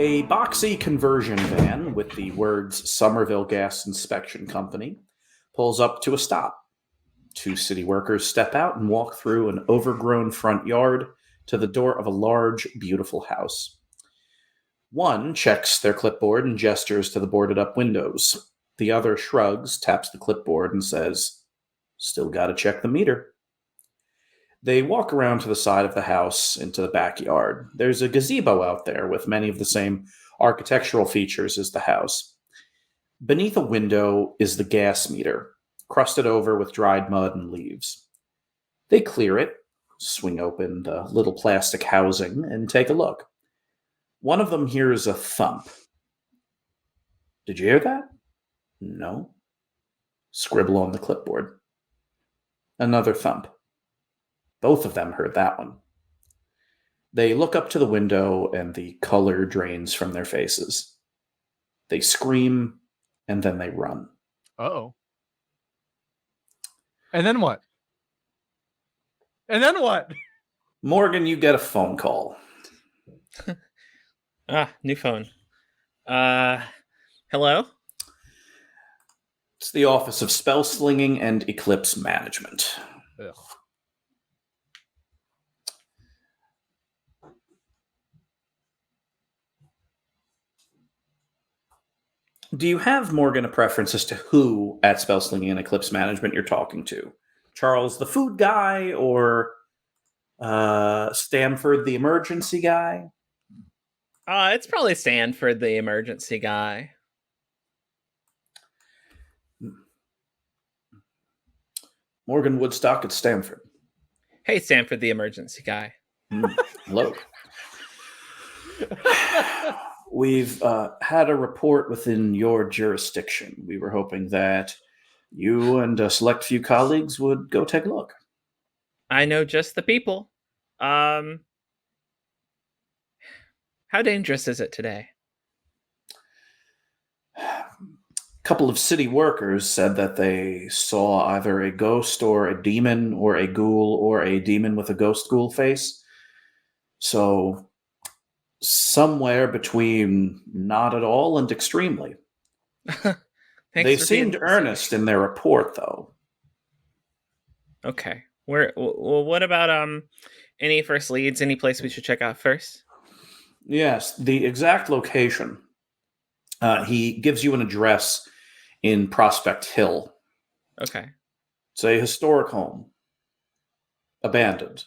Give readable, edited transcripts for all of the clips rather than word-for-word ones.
A boxy conversion van with the words Somerville Gas Inspection Company pulls up to a stop. Two city workers step out and walk through an overgrown front yard to the door of a large, beautiful house. One checks their clipboard and gestures to the boarded up windows. The other shrugs, taps the clipboard, and says, "Still gotta check the meter." They walk around to the side of the house into the backyard. There's a gazebo out there with many of the same architectural features as the house. Beneath a window is the gas meter, crusted over with dried mud and leaves. They clear it, swing open the little plastic housing, and take a look. One of them hears a thump. "Did you hear that?" "No." Scribble on the clipboard. Another thump. Both of them heard that one. They look up to the window and the color drains from their faces. They scream and then they run. Uh-oh. And then what? And then what? Morgan, you get a phone call. New phone. Hello? It's the Office of Spell Slinging and Eclipse Management. Ugh. Do you have, Morgan, a preference as to who at Spell Slinging and Eclipse Management you're talking to? Charles the food guy or Stanford the emergency guy? It's probably Stanford, the emergency guy. Morgan Woodstock at Stanford. Hey, Stanford, the emergency guy. Hello. We've had a report within your jurisdiction. We were hoping that you and a select few colleagues would go take a look. I know just the people. How dangerous is it today? A couple of city workers said that they saw either a ghost or a demon or a ghoul or a demon with a ghost ghoul face. So somewhere between not at all and extremely. They seemed earnest in their report, though. Okay. Well, what about any first leads? Any place we should check out first? Yes, the exact location. He gives you an address in Prospect Hill. Okay. It's a historic home. Abandoned.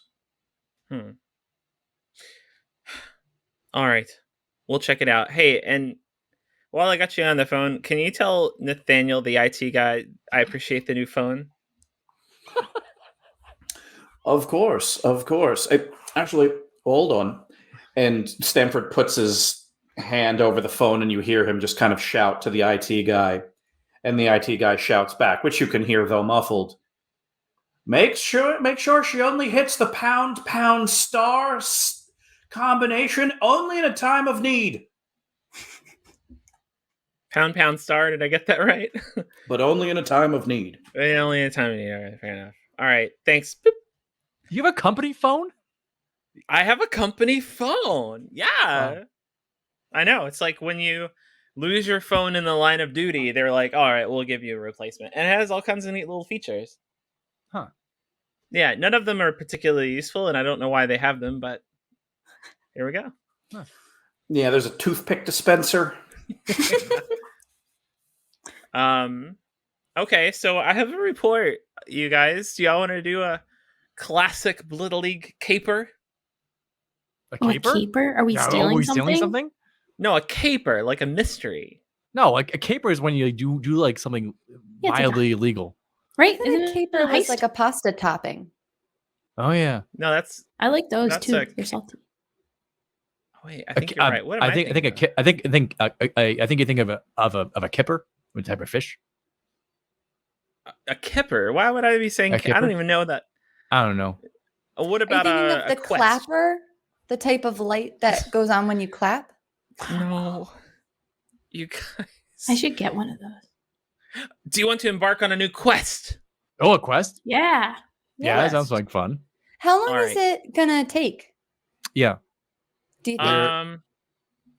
All right. We'll check it out. Hey, and while I got you on the phone, can you tell Nathaniel, the IT guy, I appreciate the new phone? Of course. Actually, hold on. And Stanford puts his hand over the phone and you hear him just kind of shout to the IT guy. And the IT guy shouts back, which you can hear though muffled. Make sure she only hits the pound star combination only in a time of need. Pound star, did I get that right? But only in a time of need. Only in a time of need. All right, fair enough. All right, thanks. Boop. You have a company phone? I have a company phone. Yeah. Oh. I know. It's like when you lose your phone in the line of duty, they're like, all right, we'll give you a replacement. And it has all kinds of neat little features. Huh. Yeah, none of them are particularly useful, and I don't know why they have them, but here we go. Huh. Yeah, there's a toothpick dispenser. Okay, so I have a report, you guys. Do y'all want to do a classic Blittle League caper? A caper? A caper? Are we stealing something? No, a caper, like a mystery. No, like a caper is when you do like something mildly illegal. Right? Isn't a caper was like a pasta topping? Oh yeah. No, that's. I like those that's too. a- They're salty. Wait, I think you're right. What am I think you think of a kipper, a type of fish. A kipper? Why would I be saying? A I don't kipper? even know that. I don't know. What Are you about thinking a of the quest? clapper? The type of light that goes on when you clap? No, you guys. I should get one of those. Do you want to embark on a new quest? Oh, a quest? Yeah. Yeah, that sounds like fun. How long All is it gonna take? Yeah. Do you think?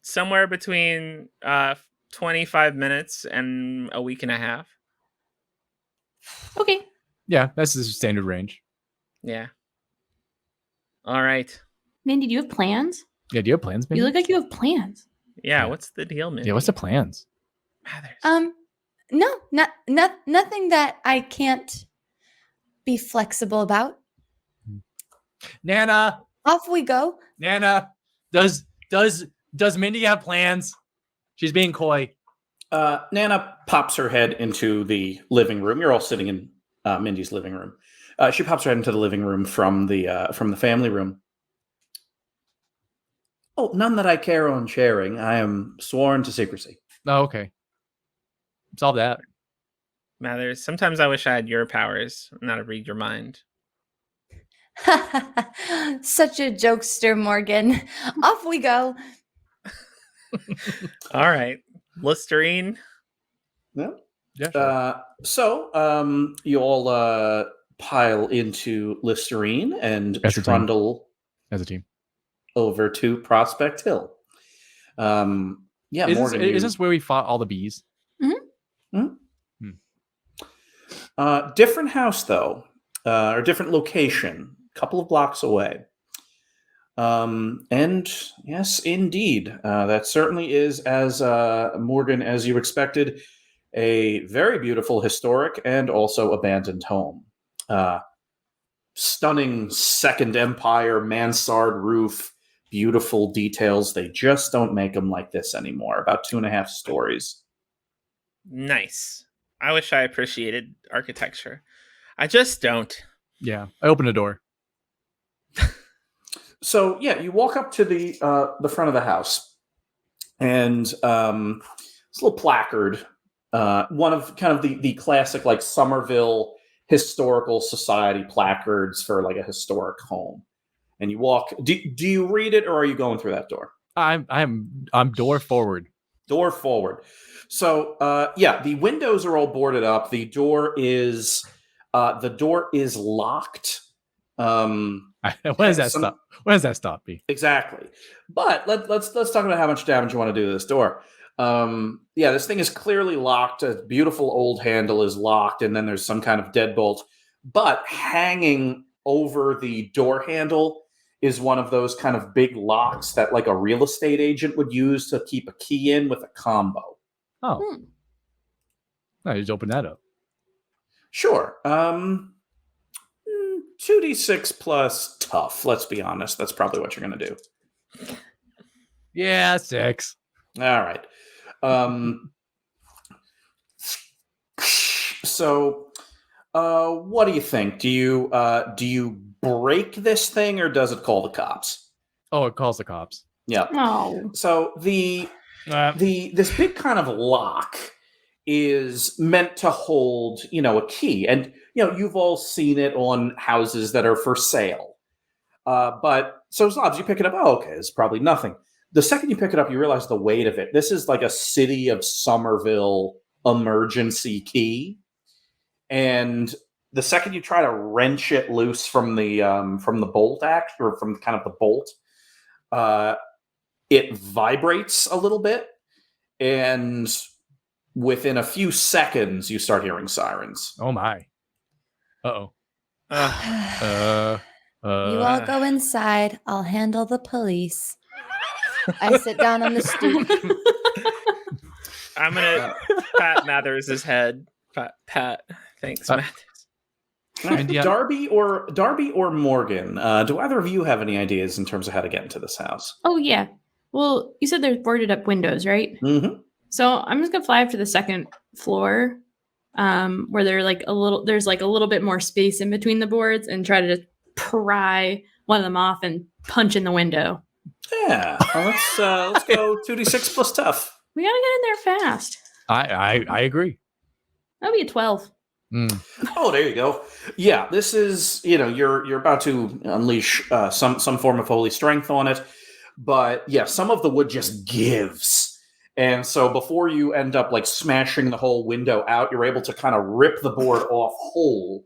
somewhere between 25 minutes and a week and a half. Okay. Yeah, that's the standard range. Yeah. All right. Mindy, do you have plans? Yeah, do you have plans, Mindy? You look like you have plans. Yeah. Yeah. What's the deal, Mindy? Yeah, what's the plans? Mathers. No, nothing that I can't be flexible about. Nana, Off we go. does Mindy have plans? She's being coy. Nana pops her head into the living room. You're all sitting in Mindy's living room. She pops her head into the living room from the family room. Oh, none that I care on sharing. I am sworn to secrecy. Oh, okay. Solve that. Mathers, sometimes I wish I had your powers, not to read your mind. Such a jokester, Morgan. Off we go. All right. Listerine. Yeah. Yeah, sure. So you all pile into Listerine and As a team. trundle As a team. over to Prospect Hill. Yeah, Is Morgan. this, is this where we fought all the bees? Different house, though, or different location, a couple of blocks away. And yes, indeed, that certainly is, as Morgan, as you expected, a very beautiful historic and also abandoned home. Stunning Second Empire mansard roof, beautiful details. They just don't make them like this anymore. About 2.5 stories. Nice. I wish I appreciated architecture. I just don't. Yeah. I opened a door. So yeah, you walk up to the front of the house, and this little placard, one of kind of the classic like Somerville Historical Society placards for like a historic home. And you walk. Do you read it, or are you going through that door? I'm door forward. Door forward. So yeah, the windows are all boarded up. The door is locked. When does that stop? When does that stop, B? Exactly. But let's talk about how much damage you want to do to this door. Yeah, this thing is clearly locked. A beautiful old handle is locked, and then there's some kind of deadbolt. But hanging over the door handle is one of those kind of big locks that like a real estate agent would use to keep a key in with a combo. Oh. No, you just open that up. Sure. 2d6 plus tough. Let's be honest. That's probably what you're going to do. Yeah, 6. All right. So, what do you think? Do you break this thing, or does it call the cops? Oh, it calls the cops. Yeah. No. So this big kind of lock is meant to hold, a key, and you've all seen it on houses that are for sale. But so Zlobs, you pick it up. Oh, okay, it's probably nothing. The second you pick it up, you realize the weight of it. This is like a city of Somerville emergency key, and the second you try to wrench it loose from the bolt or from kind of the bolt, it vibrates a little bit, and within a few seconds, you start hearing sirens. Oh my. Uh-oh. You all go inside. I'll handle the police. I sit down on the stoop. I'm gonna pat Mathers' head. Pat. Thanks, Mathers. And yeah. Darby or Morgan, do either of you have any ideas in terms of how to get into this house? Oh, yeah. Well, you said there's boarded up windows, right? Mm-hmm. So I'm just gonna fly up to the second floor, where there's like a little bit more space in between the boards, and try to just pry one of them off and punch in the window. Yeah, well, let's go 2d6 plus tough. We gotta get in there fast. I agree. That'll be a 12. Oh, there you go. Yeah, this is you're about to unleash some form of holy strength on it, but yeah, some of the wood just gives, and so before you end up like smashing the whole window out, you're able to kind of rip the board off whole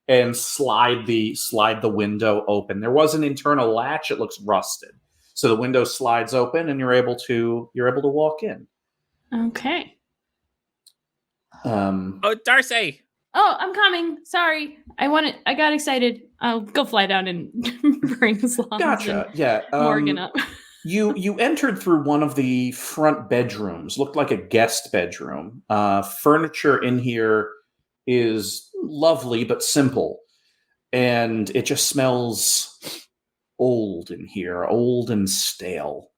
and slide the window open. There was an internal latch; it looks rusted, So the window slides open, and you're able to walk in. Okay. Oh, Darcy! Oh, I'm coming. Sorry. I got excited. I'll go fly down and bring Zlobs Gotcha. and Yeah. Morgan up. You entered through one of the front bedrooms. Looked like a guest bedroom. Furniture in here is lovely but simple, and it just smells old in here, old and stale.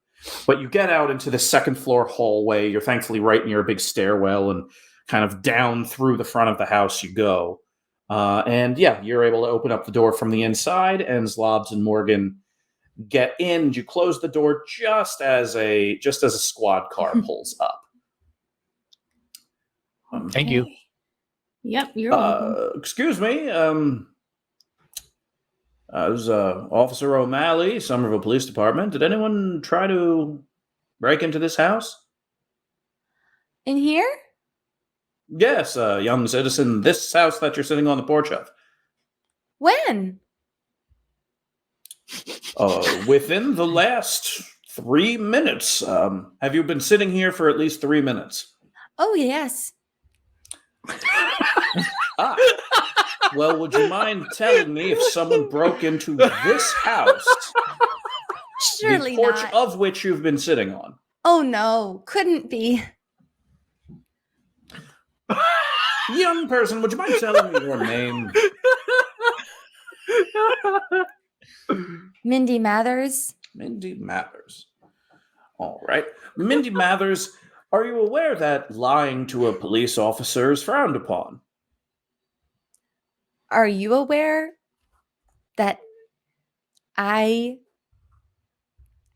But you get out into the second floor hallway. You're thankfully right near a big stairwell, and kind of down through the front of the house you go. And yeah, you're able to open up the door from the inside, and Zlobs and Morgan get in. You close the door just as a squad car pulls up. Thank you. Yep, you're welcome. Excuse me. This is Officer O'Malley, Somerville Police Department. Did anyone try to break into this house? In here? Yes, young citizen. This house that you're sitting on the porch of. When? Within the last 3 minutes. Have you been sitting here for at least 3 minutes? Oh, yes. Ah. Well, would you mind telling me if someone broke into this house, Surely the porch not. of which you've been sitting on? Oh, no. Couldn't be. Young person, would you mind telling me your name? Mindy Mathers. Mindy Mathers. All right. Mindy Mathers, are you aware that lying to a police officer is frowned upon? Are you aware that I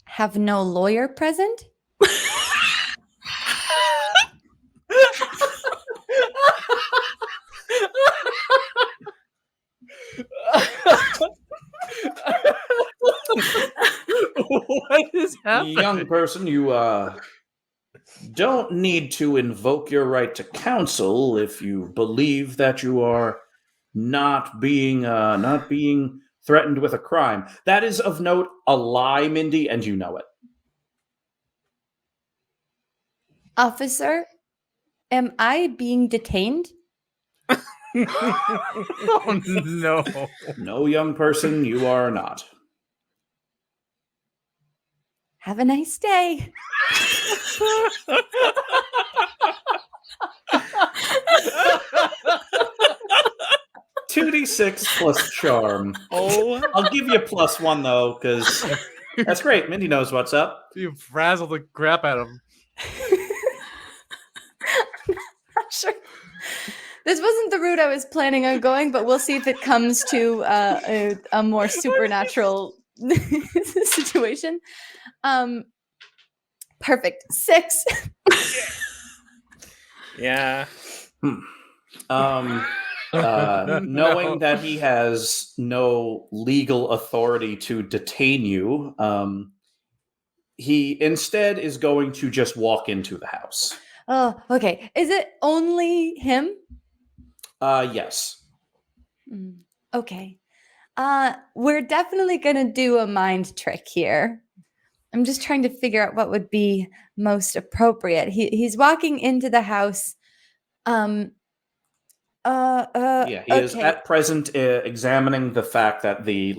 have no lawyer present? What is happening? Young person, you don't need to invoke your right to counsel if you believe that you are not being threatened with a crime. That is of note a lie, Mindy, and you know it. Officer, am I being detained? Oh, no. No, young person, you are not. Have a nice day. 2d6 plus charm. Oh, I'll give you a +1 though, because that's great. Mindy knows what's up. You frazzled the crap out of him. Not sure. This wasn't the route I was planning on going, but we'll see if it comes to a more supernatural situation. Perfect. 6. yeah. Knowing that he has no legal authority to detain you, he instead is going to just walk into the house. Oh, okay. Is it only him? Yes. Okay. We're definitely gonna do a mind trick here. I'm just trying to figure out what would be most appropriate. He's walking into the house. Yeah, he is at present examining the fact that the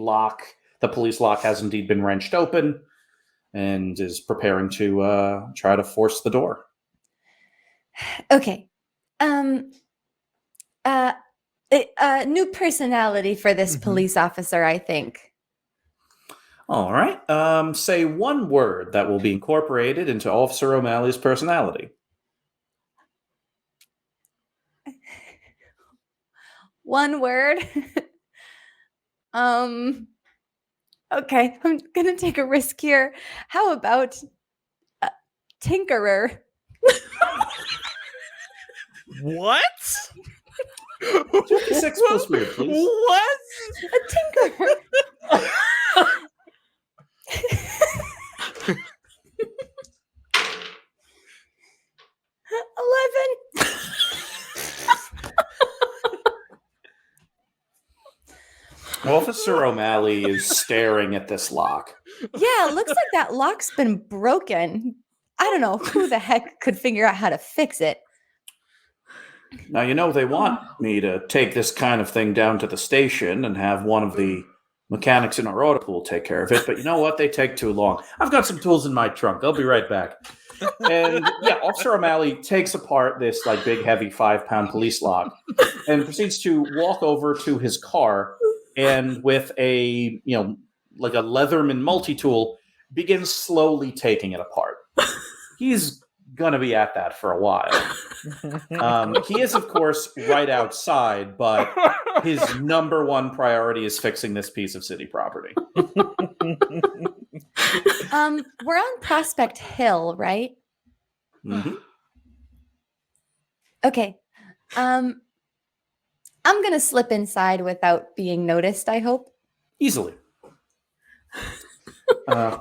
police lock has indeed been wrenched open, and is preparing to try to force the door. Okay. New personality for this police officer, I think. All right. Say one word that will be incorporated into Officer O'Malley's personality. One word. Okay, I'm gonna take a risk here. How about tinkerer? What? 2d6 plus weird, please. What? A tinkerer. Officer O'Malley is staring at this lock. Yeah, it looks like that lock's been broken. I don't know who the heck could figure out how to fix it. Now, they want me to take this kind of thing down to the station and have one of the mechanics in our auto pool take care of it. But you know what? They take too long. I've got some tools in my trunk. I'll be right back. And yeah, Officer O'Malley takes apart this like big, heavy 5-pound police lock and proceeds to walk over to his car and with a, like a Leatherman multi-tool, begins slowly taking it apart. He's going to be at that for a while. He is, of course, right outside, but his number one priority is fixing this piece of city property. We're on Prospect Hill, right? Mm-hmm. Okay. I'm going to slip inside without being noticed, I hope. Easily. All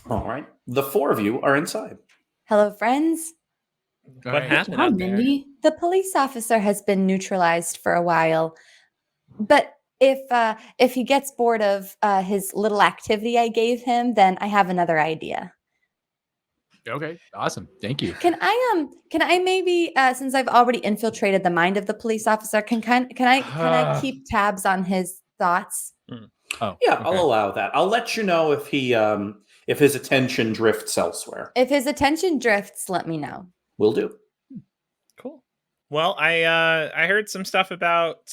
right. The four of you are inside. Hello, friends. What happened Hi, out there? Mindy. The police officer has been neutralized for a while, but if he gets bored of his little activity I gave him, then I have another idea. Okay, awesome. Thank you. Can I maybe since I've already infiltrated the mind of the police officer, can I keep tabs on his thoughts? Oh, Yeah, okay. I'll allow that. I'll let you know if if his attention drifts elsewhere. If his attention drifts, let me know. Will do. Cool. Well, I heard some stuff about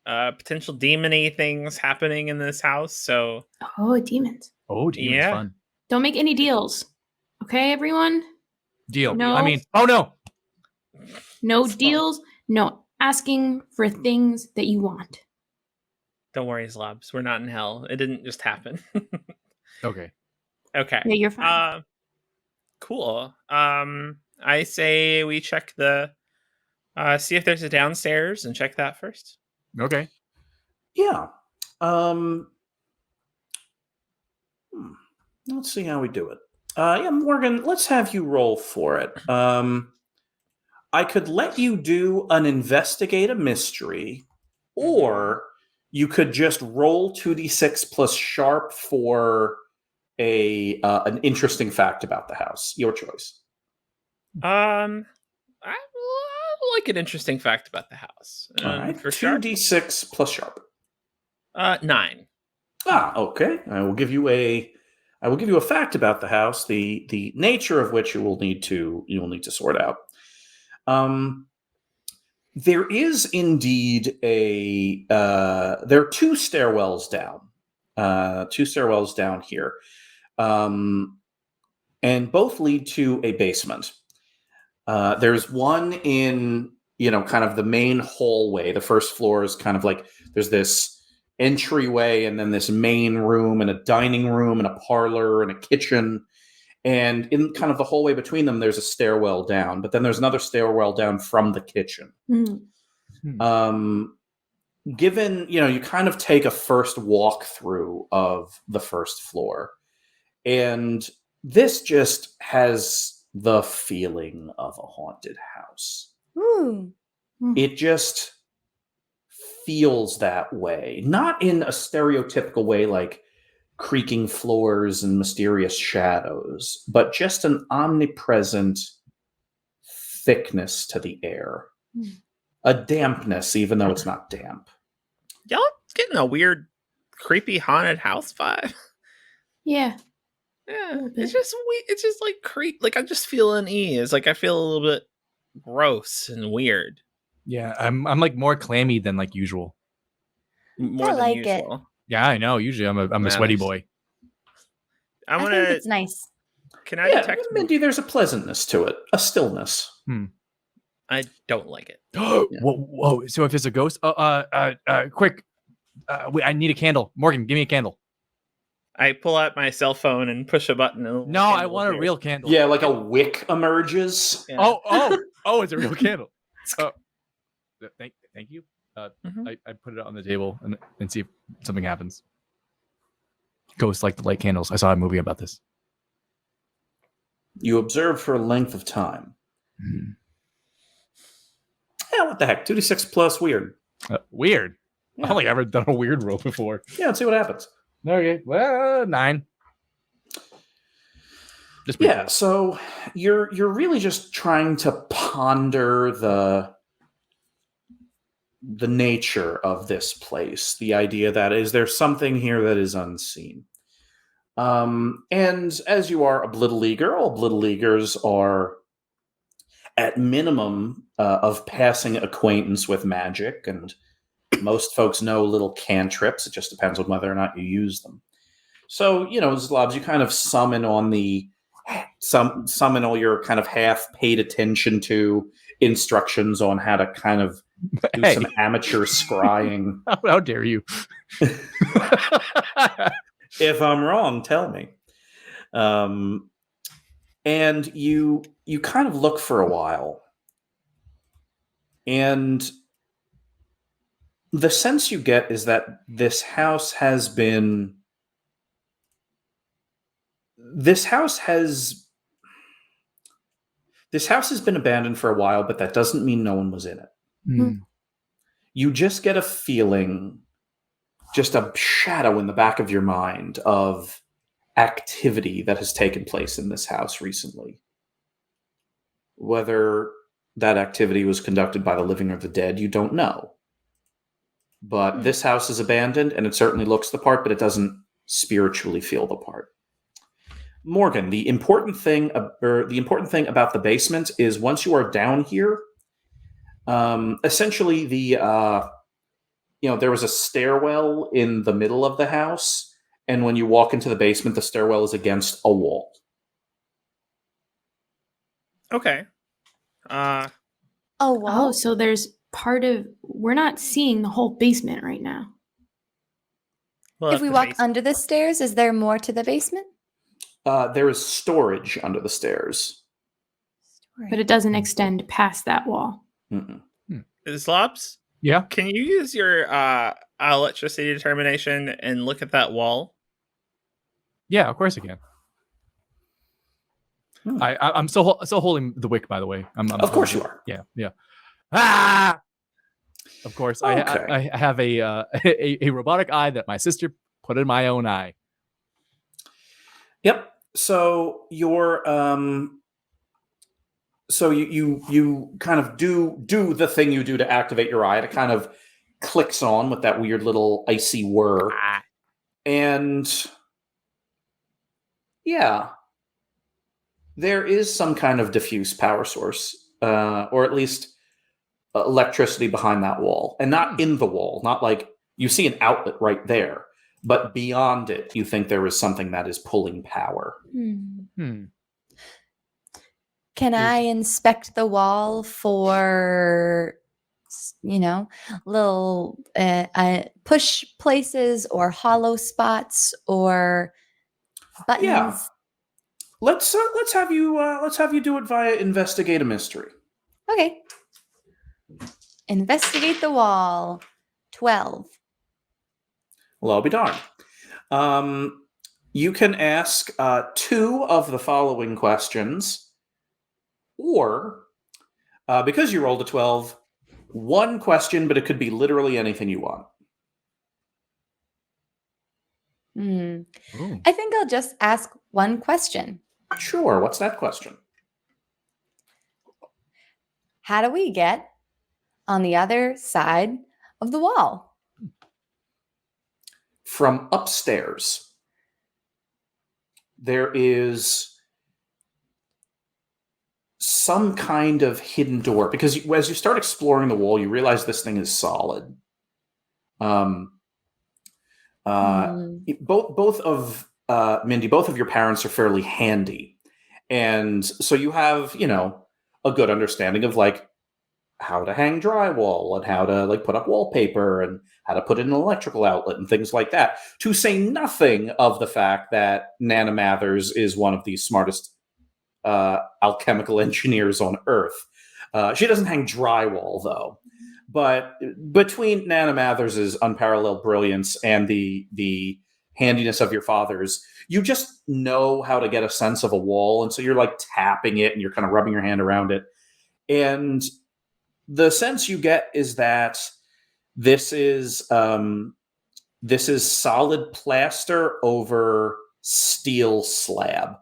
potential demon-y things happening in this house. So Oh, demons. Oh, demons, Yeah. fun. Don't make any deals. Okay, everyone? Deal. No. I mean, oh no. No It's fun. deals. No asking for things that you want. don't worry, Zlobs. We're not in hell. It didn't just happen. Okay. Okay. Yeah, you're fine. Cool. I say we check see if there's a downstairs and check that first. Okay. Yeah. Let's see how we do it. Yeah, Morgan, let's have you roll for it. I could let you do an investigate a mystery, or you could just roll 2d6 plus sharp for an interesting fact about the house. Your choice. I like an interesting fact about the house. All right. For sure. 2d6 plus sharp. 9. Okay. I will give you a fact about the house, the nature of which you will need to sort out. There is indeed there are two stairwells down here, and both lead to a basement. There's one in kind of the main hallway. The first floor is kind of like there's this entryway and then this main room and a dining room and a parlor and a kitchen. And in kind of the hallway between them, there's a stairwell down, but then there's another stairwell down from the kitchen. Given, you kind of take a first walkthrough of the first floor, and this just has the feeling of a haunted house. Ooh. It just feels that way, not in a stereotypical way like creaking floors and mysterious shadows, but just an omnipresent thickness to the air. A dampness, even though it's not damp. Y'all getting a weird, creepy haunted house vibe? Yeah. Yeah, little it's bit. just it's just like like I just feel unease. Like I feel a little bit gross and weird. Yeah, I'm like more clammy than like usual. More than like it. usual. Yeah, I know. Usually I'm a sweaty Nice. boy. I I want think to. it's nice. Can I Yeah, detect? Mindy, there's a pleasantness to it, a stillness. I don't like it. Whoa! So if there's a ghost, quick! I need a candle. Morgan, give me a candle. I pull out my cell phone and push a button. And a little No, I candle want a appears. real candle. Yeah, like a wick emerges. Yeah. Oh! It's a real candle. Thank you. Mhm. I put it on the table and see if something happens. Ghosts like the light candles. I saw a movie about this. You observe for a length of time. Yeah, what the heck? 2d6 plus weird. Weird. Yeah. I've only ever done a weird roll before. Yeah, let's see what happens. Okay. Well, 9. Just pretty Yeah, cool. so you're really just trying to ponder the nature of this place, the idea that is there something here that is unseen. And as you are a Blittle Leaguer, all Blittle Leaguers are at minimum of passing acquaintance with magic, and most folks know little cantrips. It just depends on whether or not you use them. So, Zlobs, you kind of summon all your kind of half paid attention to instructions on how to kind of do Hey. some amateur scrying. How dare you? If I'm wrong, tell me. And you kind of look for a while, and the sense you get is that this house has been abandoned for a while, but that doesn't mean no one was in it. Mm. You just get a feeling, just a shadow in the back of your mind of activity that has taken place in this house recently. Whether that activity was conducted by the living or the dead, you don't know. But this house is abandoned, and it certainly looks the part, but it doesn't spiritually feel the part. Morgan, the important thing about the basement is once you are down here, essentially there was a stairwell in the middle of the house, and when you walk into the basement, the stairwell is against a wall. Okay. Oh, wow. Oh, so there's we're not seeing the whole basement right now. Well, If we walk under the stairs, is there more to the basement? There is storage under the stairs. But it doesn't extend past that wall. Mm-mm. Zlobs, Yeah. can you use your electricity determination and look at that wall? Yeah, of course I can. Hmm. I'm still holding the wick, by the way. I'm Of course you are. Yeah. Ah! Of course, Okay. I have a robotic eye that my sister put in my own eye. Yep. So you're you kind of do the thing you do to activate your eye. It kind of clicks on with that weird little icy whir. And yeah, there is some kind of diffuse power source, or at least electricity behind that wall, and not in the wall. Not like you see an outlet right there, but beyond it, you think there is something that is pulling power. Can I inspect the wall for, little push places or hollow spots or buttons? Yeah. Let's have you do it via investigate a mystery. Okay. Investigate the wall. 12. Well, I'll be darned. You can ask 2 of the following questions, or because you rolled a 12, 1 question, but it could be literally anything you want. Ooh. I think I'll just ask one question. Sure. What's that question? How do we get on the other side of the wall? From upstairs, there is some kind of hidden door, because as you start exploring the wall, you realize this thing is solid. Both of Mindy, both of your parents are fairly handy, and so you have a good understanding of like how to hang drywall and how to like put up wallpaper and how to put in an electrical outlet and things like that. To say nothing of the fact that Nana Mathers is one of the smartest alchemical engineers on Earth. She doesn't hang drywall though. But between Nana Mathers' unparalleled brilliance and the handiness of your father's, you just know how to get a sense of a wall. And so you're like tapping it and you're kind of rubbing your hand around it. And the sense you get is that this is This is solid plaster over steel slab.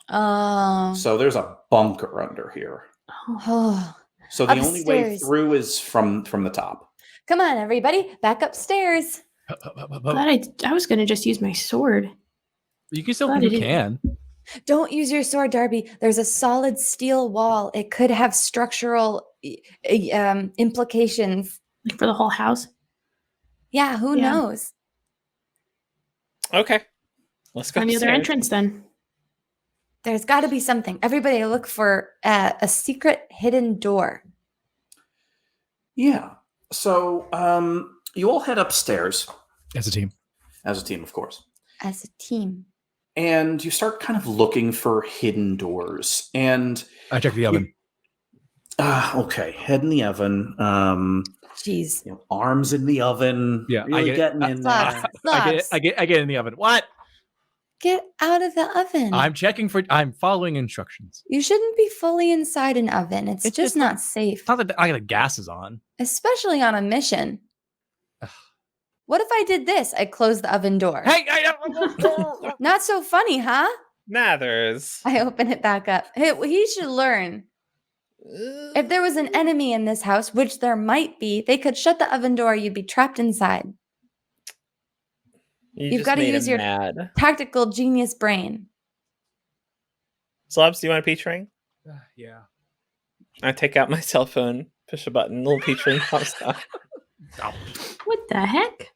Oh. So there's a bunker under here. Oh. So the only way Upstairs. through is from the top. Come on, everybody. Back upstairs. Glad I was gonna just use my sword. You can still Glad you I didn't. can. Don't use your sword, Darby. There's a solid steel wall. It could have structural implications. Like for the whole house. Yeah, who Yeah. knows? Okay. Let's go Find the other upstairs. entrance then. There's got to be something. Everybody look for a secret hidden door. Yeah. So you all head upstairs As a team. as a team, of course. As a team. And you start kind of looking for hidden doors. And I checked the oven. okay, head in the oven. Jeez. Arms in the oven. Yeah, I really get it. getting in there. Zlobs. I get in the oven. What? Get out of the oven. I'm following instructions. You shouldn't be fully inside an oven. It's It's just just not safe, It's not that I got the gases on. especially on a mission. What if I did this? I closed the oven door. Hey, Not so funny, huh? Mathers. I open it back up. Hey, he should learn. If there was an enemy in this house, which there might be, they could shut the oven door. You'd be trapped inside. You've gotta use your- mad. Tactical genius brain. Zlobs, do you want a peach ring? yeah. I take out my cell phone, push a button, little peach ring pops up. What the heck?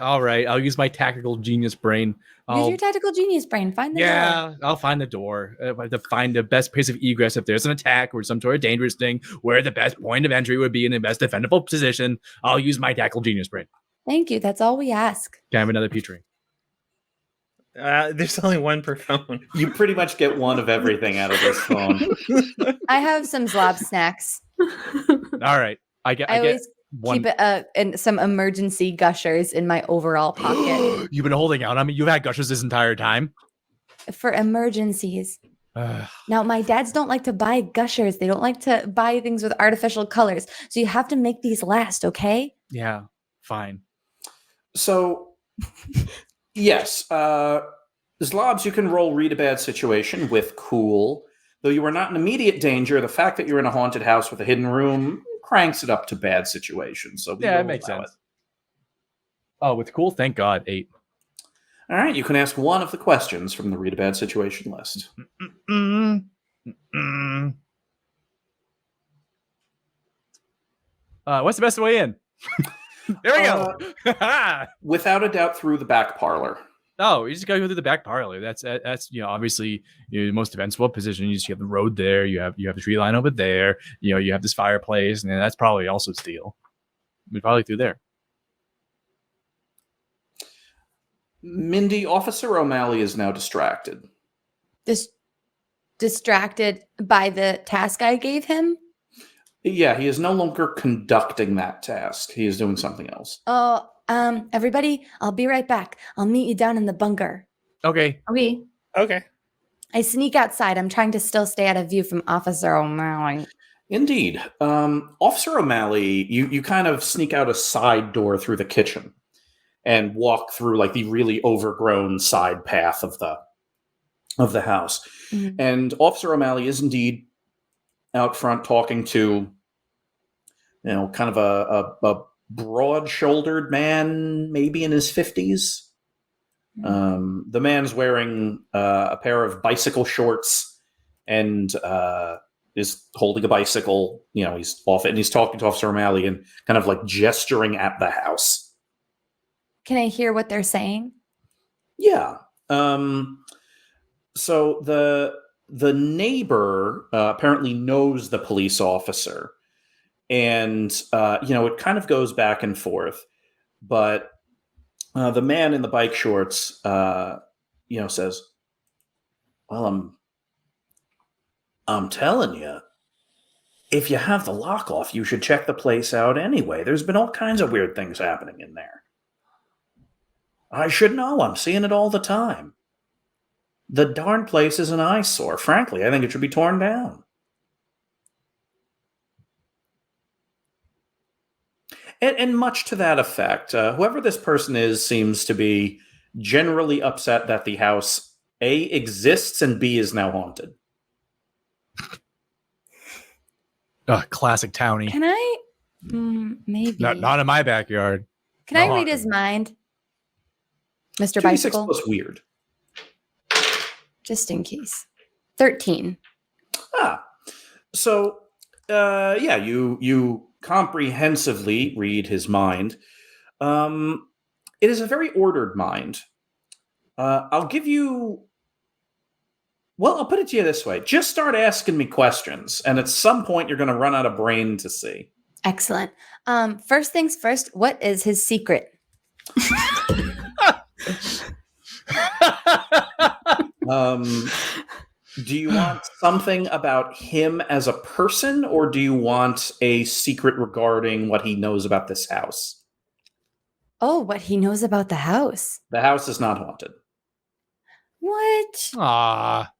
All right, I'll use my tactical genius brain. Use your tactical genius brain. Find the door. Yeah, I'll find the door. If I have to find the best place of egress, if there's an attack or some sort of dangerous thing, where the best point of entry would be in the best defendable position, I'll use my tactical genius brain. Thank you. That's all we ask. Can I have another peach ring? There's only one per phone. You pretty much get one of everything out of this phone. I have some Zlobs snacks. All right, I get always one. keep it and some emergency gushers in my overall pocket You've been holding out on me. You've had gushers this entire time. for emergencies. Ugh. Now, my dads don't like to buy gushers. They don't like to buy things with artificial colors. So you have to make these last, okay? Yeah, fine. So, yes, Zlobs, you can roll read a bad situation with cool. Though you are not in immediate danger, the fact that you're in a haunted house with a hidden room cranks it up to bad situation. So Yeah, will it makes allow sense. Oh, with cool, thank God, 8. All right, you can ask one of the questions from the read a bad situation list. What's the best way in? There we go. Without a doubt, through the back parlor. Oh, you just gotta go through the back parlor. That's obviously the most defensible position. You have the road there. You have the tree line over there. You have this fireplace, and that's probably also steel. We're probably through there. Mindy, Officer O'Malley is now distracted. Distracted by the task I gave him. Yeah, he is no longer conducting that task. He is doing something else. Oh, everybody, I'll be right back. I'll meet you down in the bunker. Okay. Okay. Okay. I sneak outside. I'm trying to still stay out of view from Officer O'Malley. Indeed. Officer O'Malley, you kind of sneak out a side door through the kitchen and walk through like the really overgrown side path of the house. Mhm. And Officer O'Malley is indeed out front talking to, kind of a broad-shouldered man, maybe in his 50s. The man's wearing a pair of bicycle shorts and is holding a bicycle. He's off it, and he's talking to Officer O'Malley and kind of like gesturing at the house. Can I hear what they're saying? Yeah. So the neighbor apparently knows the police officer, and it kind of goes back and forth. But the man in the bike shorts, says, "Well, I'm telling you, if you have the lock off, you should check the place out anyway. There's been all kinds of weird things happening in there. I should know. I'm seeing it all the time. The darn place is an eyesore. Frankly, I think it should be torn down." And much to that effect, whoever this person is seems to be generally upset that the house A exists and B is now haunted. Classic townie. Can I? Maybe. Not in my backyard. Can No I read haunting. his mind, Mr. 2d6 Bicycle? plus weird. Just in case. 13. So, you comprehensively read his mind. It is a very ordered mind. I'll give you... Well, I'll put it to you this way. Just start asking me questions, and at some point you're going to run out of brain to see. Excellent. First things first, what is his secret? Do you want something about him as a person, or do you want a secret regarding what he knows about this house? Oh, what he knows about the house. The house is not haunted. What? Ah.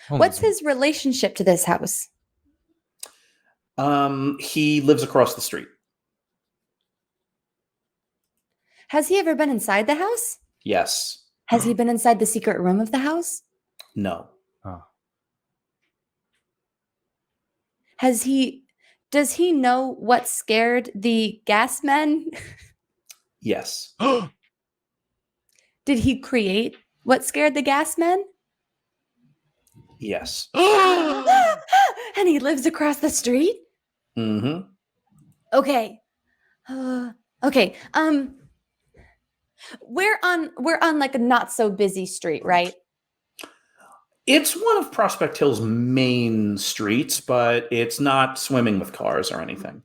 What's his relationship to this house? He lives across the street. Has he ever been inside the house? Yes. Has he been inside the secret room of the house? No. Does he know what scared the gas men? Yes. Did he create what scared the gas men? Yes. And he lives across the street? Mm-hmm. Okay. Okay. We're on like a not so busy street, right? It's one of Prospect Hill's main streets, but it's not swimming with cars or anything.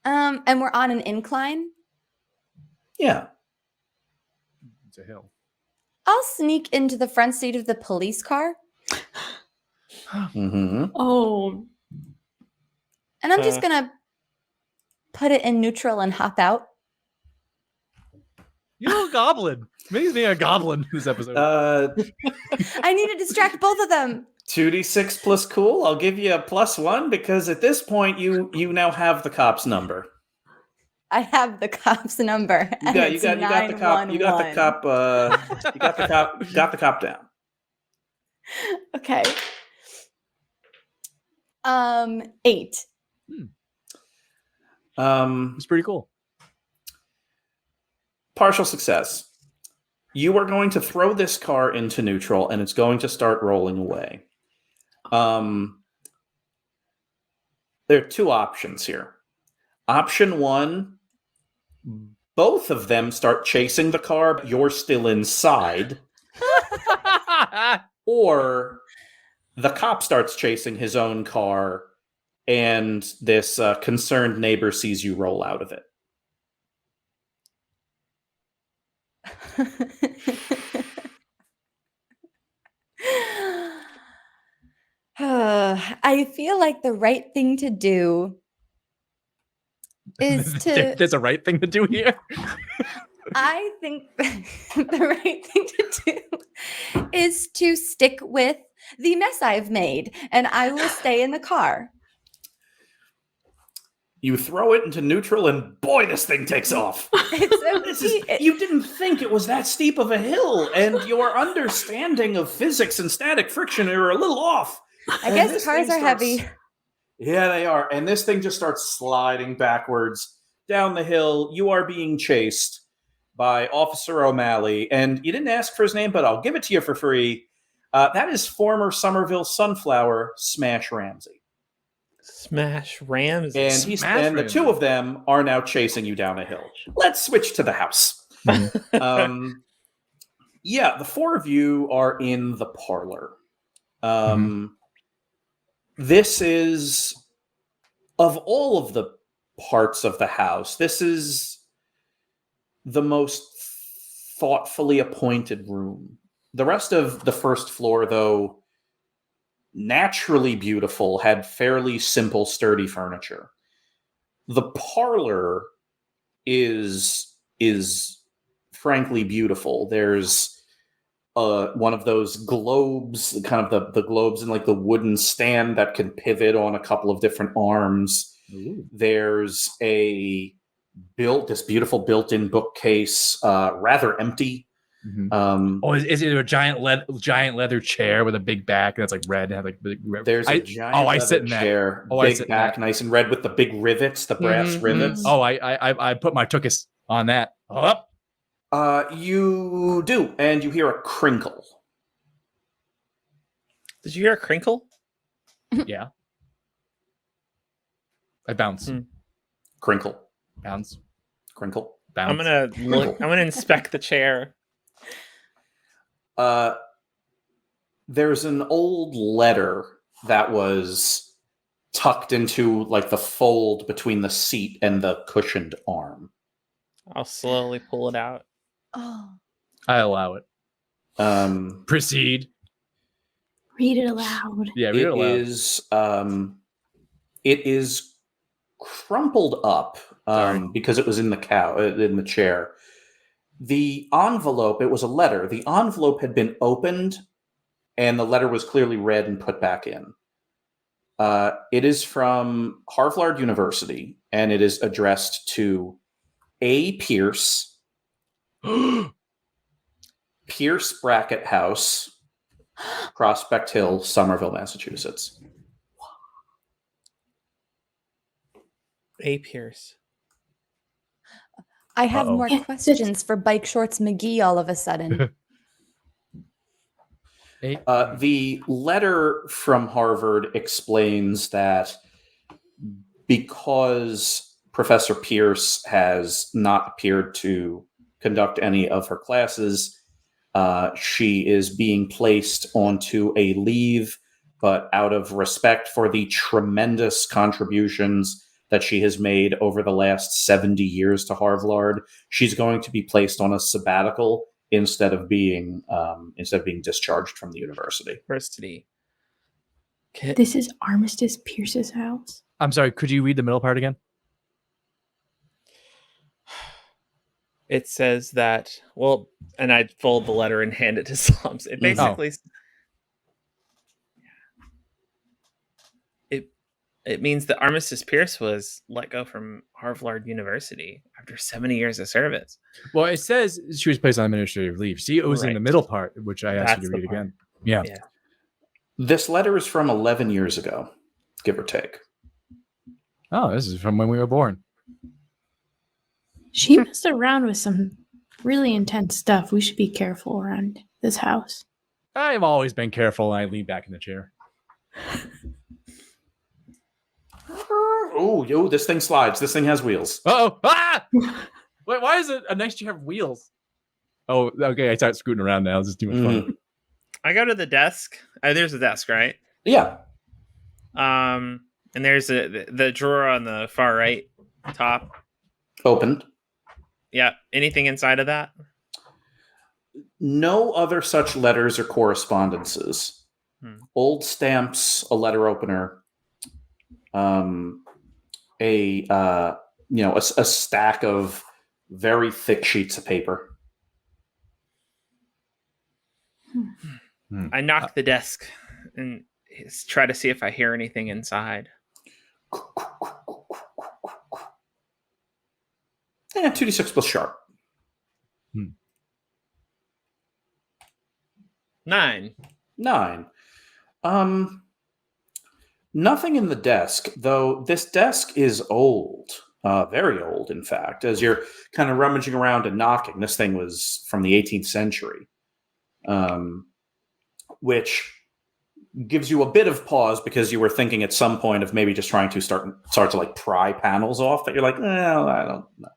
And we're on an incline. Yeah. It's a hill. I'll sneak into the front seat of the police car, Mm-hmm. Oh, and I'm just gonna put it in neutral and hop out. You little goblin. Maybe being a goblin this episode. I need to distract both of them. 2d6 plus cool. I'll give you a +1 because at this point you now have the cop's number. I have the cop's number. You got the cop down. Okay. 8. It's pretty cool. Partial success. You are going to throw this car into neutral, and it's going to start rolling away. There are two options here. Option 1, both of them start chasing the car, but you're still inside. Or the cop starts chasing his own car, and this concerned neighbor sees you roll out of it. I feel like the right thing to do is to... There's a right thing to do here. I think the right thing to do is to stick with the mess I've made, and I will stay in the car. You throw it into neutral, and boy, this thing takes off. You didn't think it was that steep of a hill, and your understanding of physics and static friction are a little off. I guess cars are heavy. Yeah, they are. And this thing just starts sliding backwards down the hill. You are being chased by Officer O'Malley, and you didn't ask for his name, but I'll give it to you for free. That is former Somerville Sunflower Smash Ramsey. Smash Ramsey. And the two of them are now chasing you down a hill. Let's switch to the house. The four of you are in the parlor. This is, of all of the parts of the house, this is the most thoughtfully appointed room. The rest of the first floor, though naturally beautiful, had fairly simple, sturdy furniture. The parlor is frankly beautiful. There's one of those globes, kind of the globes in like the wooden stand that can pivot on a couple of different arms. Ooh. There's a this beautiful built-in bookcase, rather empty. Is it a giant leather chair with a big back that's like red and have like big red? There's a giant leather chair, big back, nice and red with the big rivets, the brass rivets. Oh, I put my tuchus on that. Up. You do, and you hear a crinkle. Did you hear a crinkle? Yeah. I bounce. Crinkle. Bounce. Crinkle. Bounce. I'm gonna look. I'm gonna inspect the chair. There's an old letter that was tucked into like the fold between the seat and the cushioned arm. I'll slowly pull it out. Oh. I allow it. Proceed. Read it aloud. Yeah, read it aloud. It is crumpled up because it was in the chair. The envelope, it was a letter. The envelope had been opened, and the letter was clearly read and put back in. It is from Harvard University, and it is addressed to A. Pierce, Pierce Brackett House, Prospect Hill, Somerville, Massachusetts. A. Pierce. I have more questions for Bike Shorts McGee all of a sudden. The letter from Harvard explains that because Professor Pierce has not appeared to conduct any of her classes, she is being placed onto a leave, but out of respect for the tremendous contributions that she has made over the last 70 years to Harvard, she's going to be placed on a sabbatical instead of being discharged from the university. This is Armistice Pierce's house. I'm sorry, could you read the middle part again? It says that, well, and I'd fold the letter and hand it to Zlobs. It basically, it means that Armistice Pierce was let go from Harvard University after 70 years of service. Well, it says she was placed on administrative leave. See, it was in the middle part, which I asked you to read again. Yeah. This letter is from 11 years ago, give or take. Oh, this is from when we were born. She messed around with some really intense stuff. We should be careful around this house. I've always been careful, and I lean back in the chair. Oh, this thing slides. This thing has wheels. Uh-oh. Ah! Wait, why is it a nice chair have wheels? Oh, okay. I start scooting around now. This is too much fun. I go to the desk. There's a desk, right? Yeah. And there's the drawer on the far right top. Opened. Yeah. Anything inside of that? No other such letters or correspondences. Old stamps, a letter opener, a stack of very thick sheets of paper. I knock the desk and try to see if I hear anything inside. Yeah, 2d6 plus sharp. 9. Nothing in the desk, though this desk is old. Very old, in fact. As you're kind of rummaging around and knocking, this thing was from the 18th century. Which gives you a bit of pause because you were thinking at some point of maybe just trying to start to like pry panels off, but you're like, well, I don't know.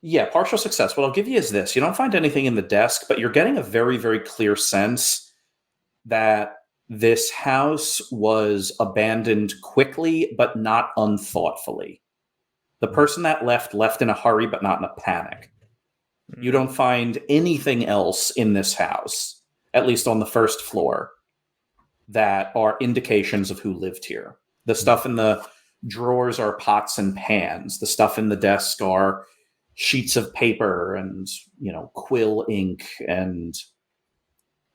Yeah, partial success. What I'll give you is this. You don't find anything in the desk, but you're getting a very, very clear sense that this house was abandoned quickly, but not unthoughtfully. The person that left in a hurry, but not in a panic. You don't find anything else in this house, at least on the first floor, that are indications of who lived here. The stuff in the drawers are pots and pans. The stuff in the desk are sheets of paper and, quill ink and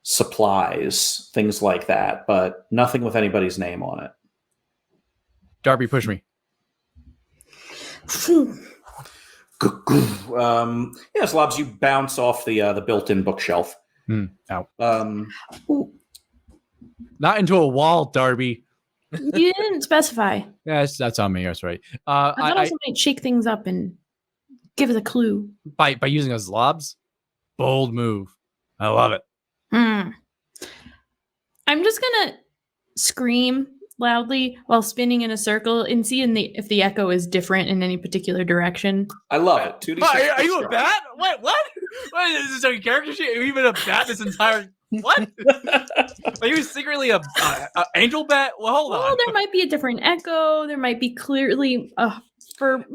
supplies, things like that, but nothing with anybody's name on it. Darby, push me. Yeah, Zlobs, you bounce off the built-in bookshelf. Ow. Ooh, Not into a wall, Darby. you didn't specify. Yeah, that's on me. That's right. I thought also might shake things up and give us a clue. By using a Zlobs, bold move. I love it. I'm just gonna scream loudly while spinning in a circle and see if the echo is different in any particular direction. I love it. 2d6 Are you a strike. bat? What? What is this a character sheet? Are you even a bat this entire... What? Are you secretly a angel bat? Well, hold Well, on. there might be a different echo. There might be clearly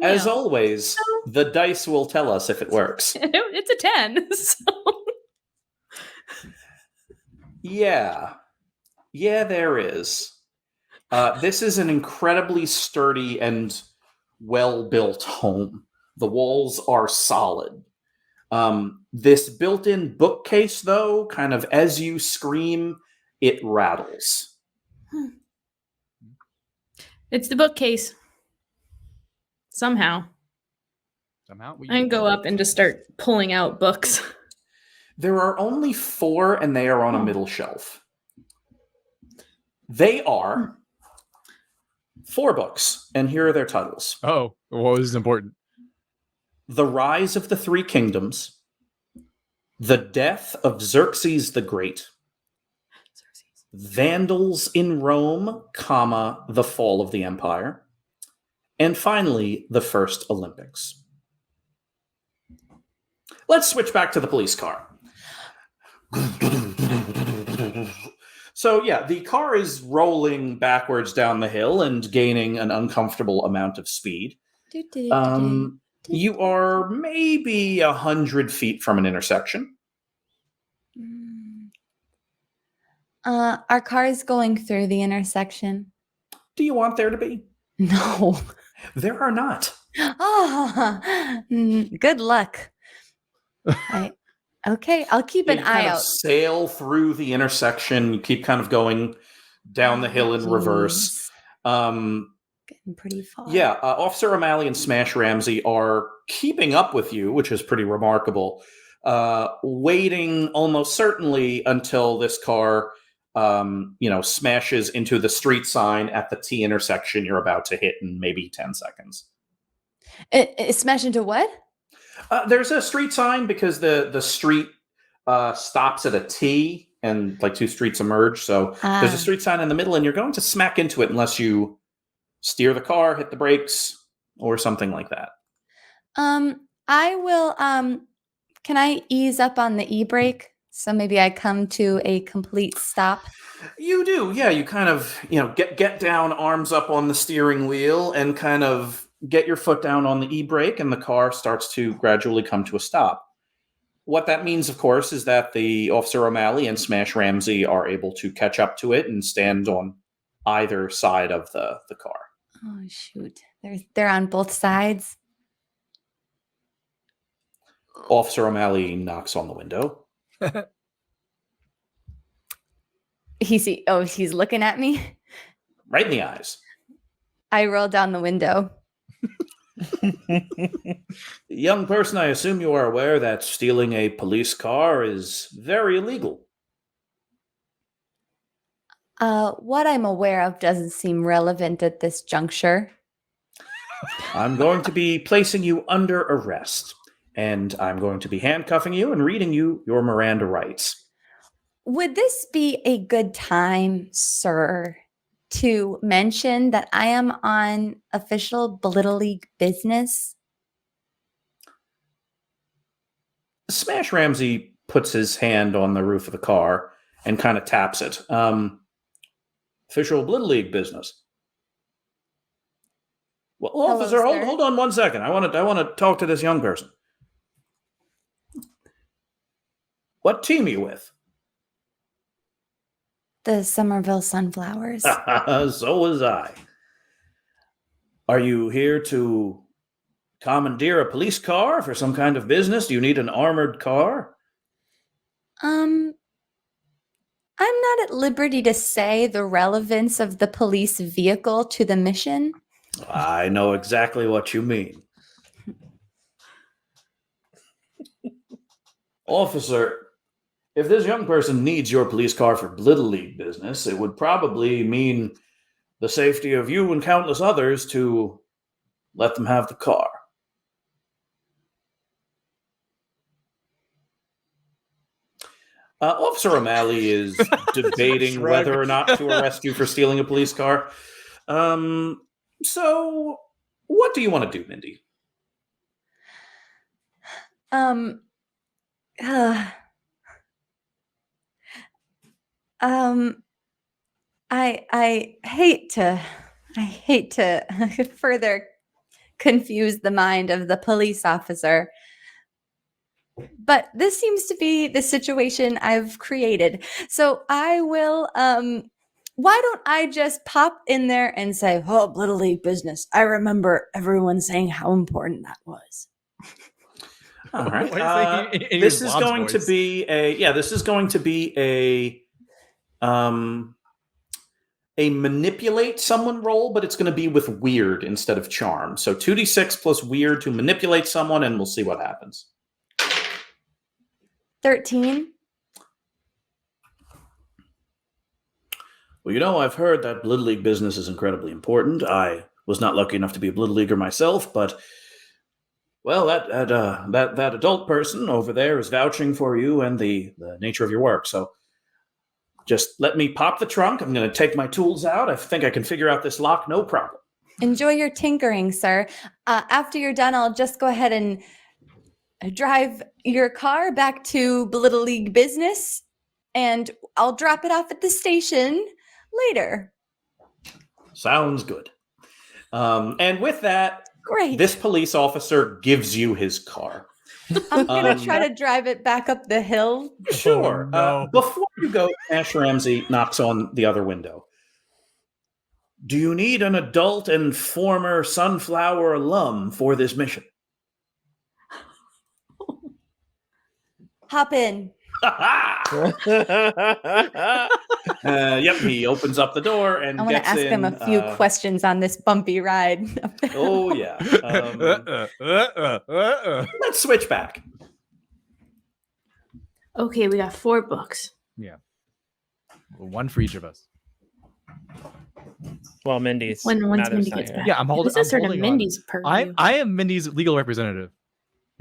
As always, the dice will tell us if it works. it's a 10. So. Yeah, there is. This is an incredibly sturdy and well-built home. The walls are solid. This built-in bookcase, though, kind of as you scream, it rattles. It's the bookcase. Somehow. I can go up and just start pulling out books. There are only 4, and they are on a middle shelf. They are 4 books, and here are their titles. Oh, what was important? The Rise of the Three Kingdoms, The Death of Xerxes the Great, Vandals in Rome, The Fall of the Empire, and finally, The First Olympics. Let's switch back to the police car. So, yeah, the car is rolling backwards down the hill and gaining an uncomfortable amount of speed. You are maybe 100 feet from an intersection. Our car is going through the intersection. Do you want there to be? No. There are not. Oh, good luck. Okay, I'll keep an eye out. Sail through the intersection. You keep kind of going down the hill in reverse. Getting pretty far. Yeah, Officer O'Malley and Smash Ramsey are keeping up with you, which is pretty remarkable. Waiting almost certainly until this car, smashes into the street sign at the T intersection you're about to hit in maybe 10 seconds. It smash into what? There's a street sign because the street stops at a T and like 2 streets emerge. So there's a street sign in the middle, and you're going to smack into it unless you steer the car, hit the brakes, or something like that. I will. Can I ease up on the e-brake so maybe I come to a complete stop? You do, yeah. You kind of, get down, arms up on the steering wheel, and kind of get your foot down on the e-brake, and the car starts to gradually come to a stop. What that means, of course, is that the Officer O'Malley and Smash Ramsey are able to catch up to it and stand on either side of the car. Oh, shoot. They're on both sides. Officer O'Malley knocks on the window. He's looking at me? Right in the eyes. I roll down the window. Young person, I assume you are aware that stealing a police car is very illegal. What I'm aware of doesn't seem relevant at this juncture. I'm going to be placing you under arrest, and I'm going to be handcuffing you and reading you your Miranda rights. Would this be a good time, sir, to mention that I am on official Blittle League business? Smash Ramsey puts his hand on the roof of the car and kind of taps it. Official Little League business. Well, Hello, officer, sir. hold on 1 second. I want to talk to this young person. What team are you with? The Somerville Sunflowers. So was I. Are you here to commandeer a police car for some kind of business? Do you need an armored car? I'm not at liberty to say the relevance of the police vehicle to the mission. I know exactly what you mean. Officer, if this young person needs your police car for Blittle League business, it would probably mean the safety of you and countless others to let them have the car. Officer O'Malley is debating Shrug. whether or not to arrest you for stealing a police car. So, what do you want to do, Mindy? Um, I hate to further confuse the mind of the police officer, but this seems to be the situation I've created. So I will why don't I just pop in there and say, "Oh, Little League business. I remember everyone saying how important that was." All right. Why is it in This your is Zlobs going to voice? be a manipulate someone roll, but it's going to be with weird instead of charm. So 2d6 plus weird to manipulate someone, and we'll see what happens. 13. Well, I've heard that Little League business is incredibly important. I was not lucky enough to be a Little Leaguer myself, but well, that adult person over there is vouching for you and the nature of your work. So just let me pop the trunk. I'm going to take my tools out. I think I can figure out this lock, no problem. Enjoy your tinkering, sir. After you're done, I'll just go ahead and drive your car back to Blittle League business, and I'll drop it off at the station later. Sounds good. And with that, Great. this police officer gives you his car. I'm going to try to drive it back up the hill. Sure. Oh, no. Before you go, Ash Ramsey knocks on the other window. Do you need an adult and former Sunflower alum for this mission? Hop in. Yep, he opens up the door and I want to gets ask in. him a few questions on this bumpy ride. Oh, yeah. Let's switch back. Okay, we got 4 books. Yeah. One for each of us. Well, Mindy's. Once Madam's Mindy not gets here. back. Yeah, I'm holding. This is sort of holding on. Mindy's purview. I am Mindy's legal representative,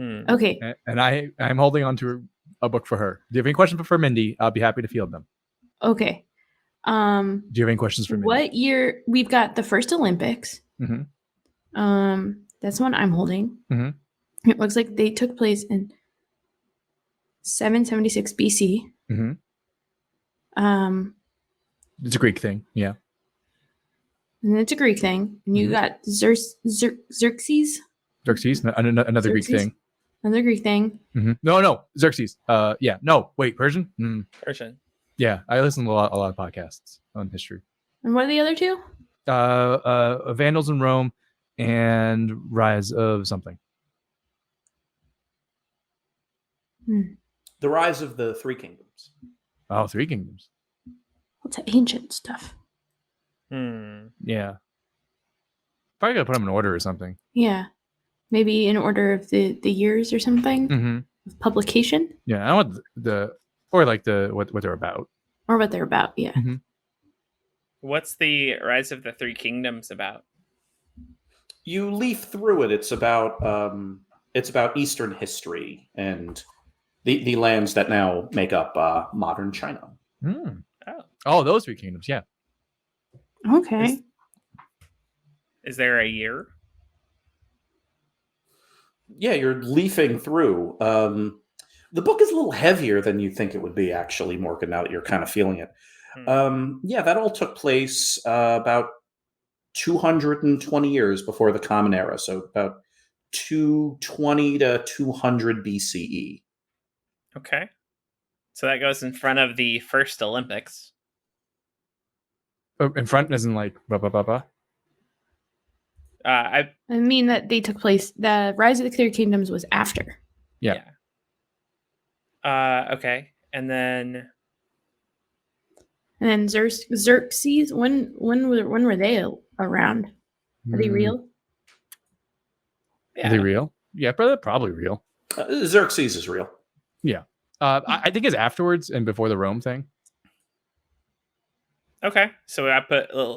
Okay. and I'm holding on to a book for her. Do you have any questions for Mindy? I'll be happy to field them. Okay. Do you have any questions for Mindy? What year? We've got the first Olympics. Mhm. That's one I'm holding. Mhm. It looks like they took place in 776 BC. Mhm. Um, It's a Greek thing. Yeah. and it's a Greek thing. And you Mhm. got Xerxes, Xerxes, another Greek Xerxes? thing. another Greek thing. No, Xerxes. Yeah, no, wait, Persian. Version. Yeah, I listen to a lot of podcasts on history. And what are the other 2? Vandals in Rome, and Rise of something. The Rise of the Three Kingdoms. Oh, Three Kingdoms. What's ancient stuff? Yeah. Probably gotta put them in order or something. Yeah. Maybe in order of the years or something Mm-hmm. of publication Yeah, I want what they're about. or what they're about. Yeah. Mm-hmm. What's the Rise of the Three Kingdoms about? You leaf through it. It's about Eastern history and the lands that now make up modern China. Mm. Oh, those Three Kingdoms. Yeah. Okay. Is there a year? Yeah, you're leafing through. The book is a little heavier than you think it would be, actually, Morgan, now that you're kind of feeling it. Yeah, that all took place about 220 years before the Common Era, so about 220 to 200 BCE. Okay. So that goes in front of the first Olympics. In front isn't like blah blah blah blah. I mean that they took place. The Rise of the Three Kingdoms was after. Yeah. Okay. And then And then Xerxes. When were they around? Are they real? Are they real? Yeah, probably real. Xerxes is real. I think it's afterwards and before the Rome thing. Okay, so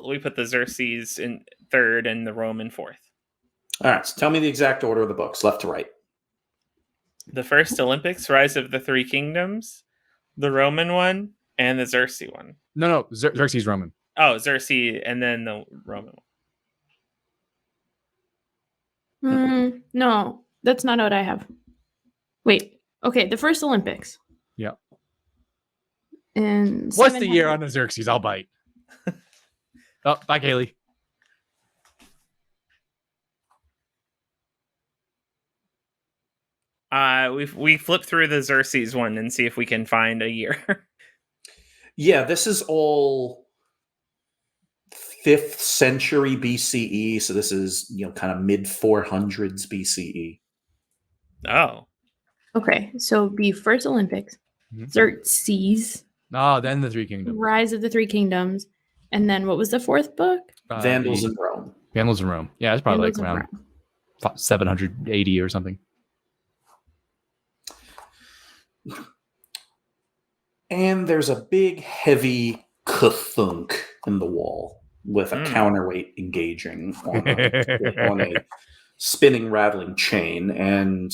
we put the Xerxes in third and the Rome in fourth. All right, so tell me the exact order of the books, left to right. The first Olympics, Rise of the Three Kingdoms, the Roman one, and the Xerxes one. No, Xerxes Roman. Oh, Xerxes, and then the Roman one. No, that's not what I have. Wait. Okay, the first Olympics. Yeah. And What's the year on the Xerxes? I'll bite. Oh, bye, Kayleigh. We flip through the Xerxes one and see if we can find a year. Yeah, this is all 5th century BCE, so this is kind of mid 400s BCE. Oh, Okay, so be first Olympics, Mhm. Xerxes, Then the Three Kingdoms. Rise of the Three Kingdoms, and then what was the fourth book? Vandals in Rome. Vandals in Rome. Yeah, it's probably Vandals like of around 780 or something. And there's a big, heavy kathunk in the wall with a counterweight engaging on a spinning, rattling chain. And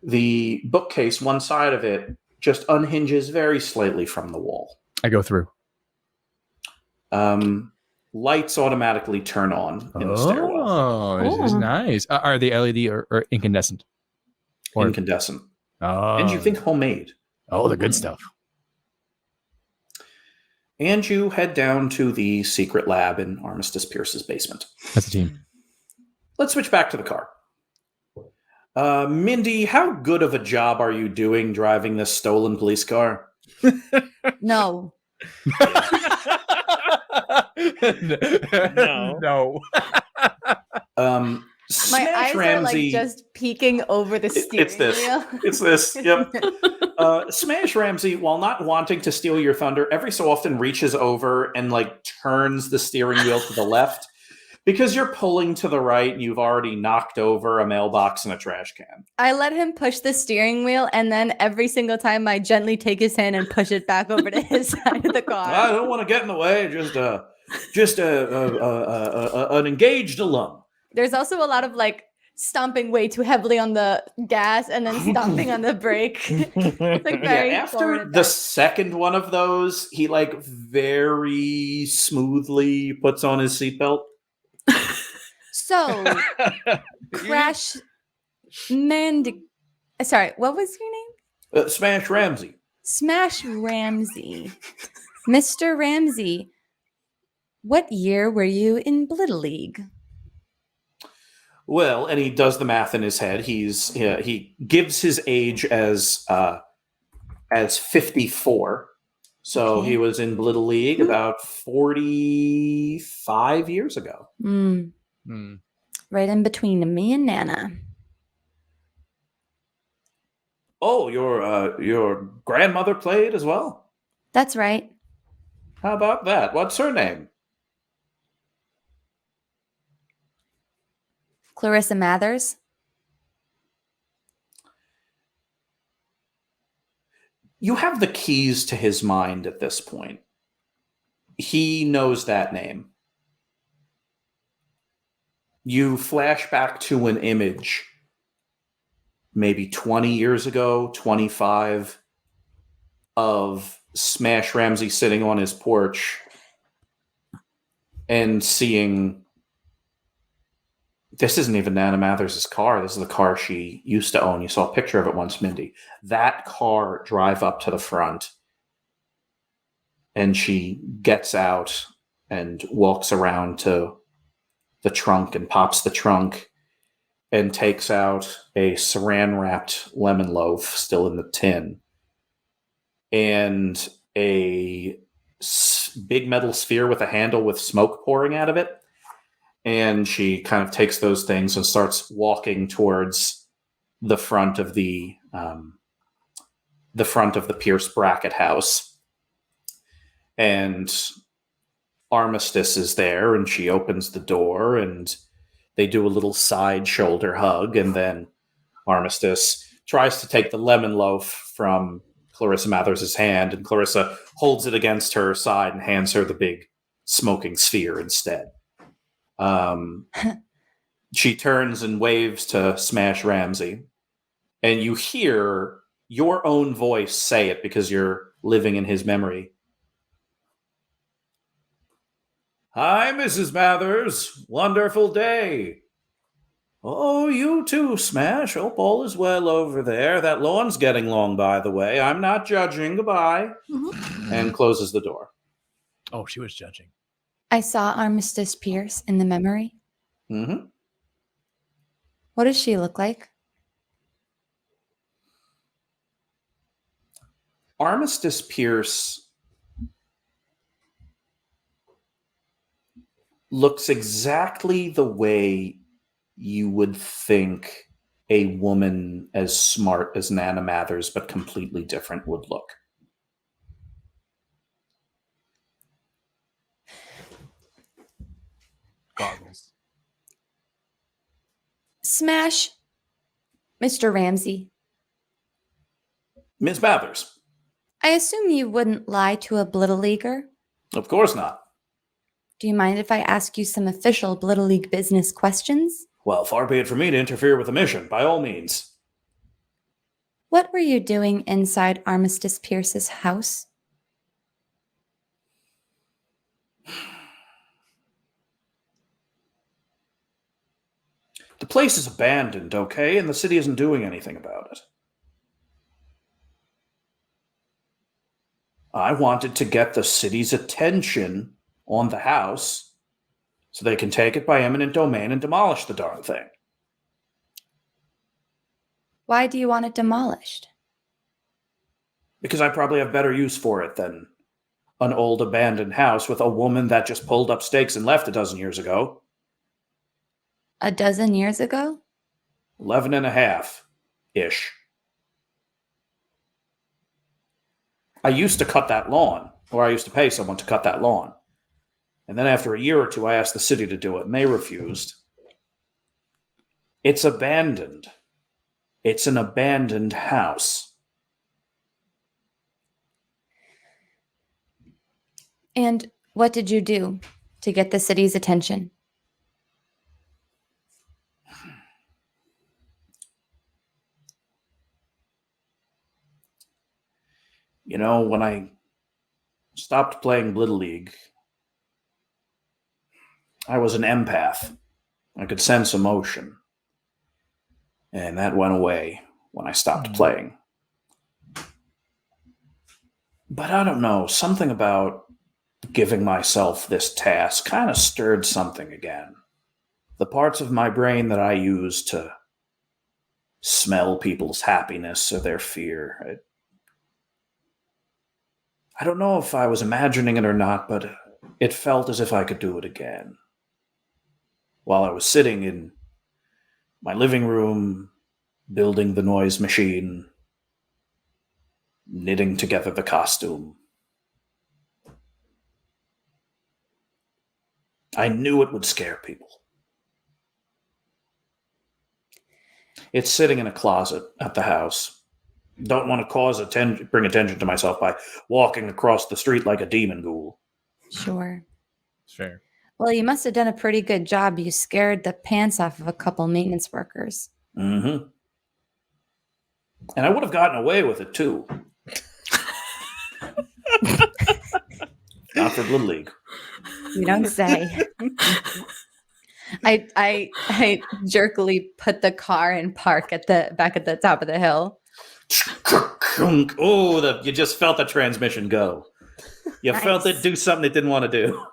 the bookcase, one side of it, just unhinges very slightly from the wall. I go through. Lights automatically turn on in the stairwell. Oh, this is Oh. nice. Are they LED or incandescent? Or Incandescent. oh, And you think homemade. the good stuff. And you head down to the secret lab in Armistice Pierce's basement. That's a team. Let's switch back to the car. Mindy, how good of a job are you doing driving this stolen police car? No. No. My Smash eyes Ramsey. are just peeking over the steering It's this. wheel. It's this. Yep. Smash Ramsey, while not wanting to steal your thunder, every so often reaches over and turns the steering wheel to the left because you're pulling to the right and you've already knocked over a mailbox and a trash can. I let him push the steering wheel, and then every single time I gently take his hand and push it back over to his side of the car. I don't want to get in the way. Just an engaged alum. There's also a lot of stomping way too heavily on the gas and then stomping on the brake. Very After forward the back. second one of those, he very smoothly puts on his seatbelt. So, Crash Mandy. Sorry, what was your name? Smash Ramsey. Smash Ramsey. Mr. Ramsey, what year were you in Blittle League? Well, and he does the math in his head. He gives his age as 54. So Okay. he was in Little League about 45 years ago. Right in between me and Nana. Oh, your grandmother played as well? That's right. How about that? What's her name? Clarissa Mathers. You have the keys to his mind at this point. He knows that name. You flash back to an image maybe 20 years ago, 25, of Smash Ramsey sitting on his porch and seeing, this isn't even Nana Mathers' car. This is the car she used to own. You saw a picture of it once, Mindy. That car drive up to the front, and she gets out and walks around to the trunk and pops the trunk and takes out a saran-wrapped lemon loaf still in the tin and a big metal sphere with a handle with smoke pouring out of it. And she kind of takes those things and starts walking towards the front of the Pierce Brackett house. And Armistice is there, and she opens the door, and they do a little side shoulder hug, and then Armistice tries to take the lemon loaf from Clarissa Mathers' hand, and Clarissa holds it against her side and hands her the big smoking sphere instead. She turns and waves to Smash Ramsey, and you hear your own voice say it because you're living in his memory. Hi, Mrs. Mathers. Wonderful day. Oh, you too, Smash. Hope all is well over there. That lawn's getting long, by the way. I'm not judging. Goodbye. And closes the door. Oh, she was judging. I saw Armistice Pierce in the memory. Mm-hmm. What does she look like? Armistice Pierce looks exactly the way you would think a woman as smart as Nana Mathers, but completely different, would look. Goggles. Smash, Mr. Ramsey. Miss Mathers. I assume you wouldn't lie to a Blittle Leaguer. Of course not. Do you mind if I ask you some official Blittle League business questions? Well, far be it from me to interfere with the mission, by all means. What were you doing inside Armistice Pierce's house? The place is abandoned, okay? And the city isn't doing anything about it. I wanted to get the city's attention on the house so they can take it by eminent domain and demolish the darn thing. Why do you want it demolished? Because I probably have better use for it than an old abandoned house with a woman that just pulled up stakes and left a dozen years ago. A dozen years ago? 11 and a half-ish. I used to cut that lawn, or I used to pay someone to cut that lawn. And then after a year or two, I asked the city to do it, and they refused. It's abandoned. It's an abandoned house. And what did you do to get the city's attention? You know, when I stopped playing Blittle League, I was an empath. I could sense emotion. And that went away when I stopped playing. But I don't know, something about giving myself this task kind of stirred something again. The parts of my brain that I use to smell people's happiness or their fear. I don't know if I was imagining it or not, but it felt as if I could do it again. While I was sitting in my living room, building the noise machine, knitting together the costume. I knew it would scare people. It's sitting in a closet at the house. Don't want to bring attention to myself by walking across the street like a demon ghoul. Sure. Fair. Well, you must have done a pretty good job. You scared the pants off of a couple maintenance workers. Mm-hmm. And I would have gotten away with it, too. Not for Blittle League. You don't say. I jerkily put the car in park at the back at the top of the hill. Oh, you just felt the transmission go. You felt it do something it didn't want to do.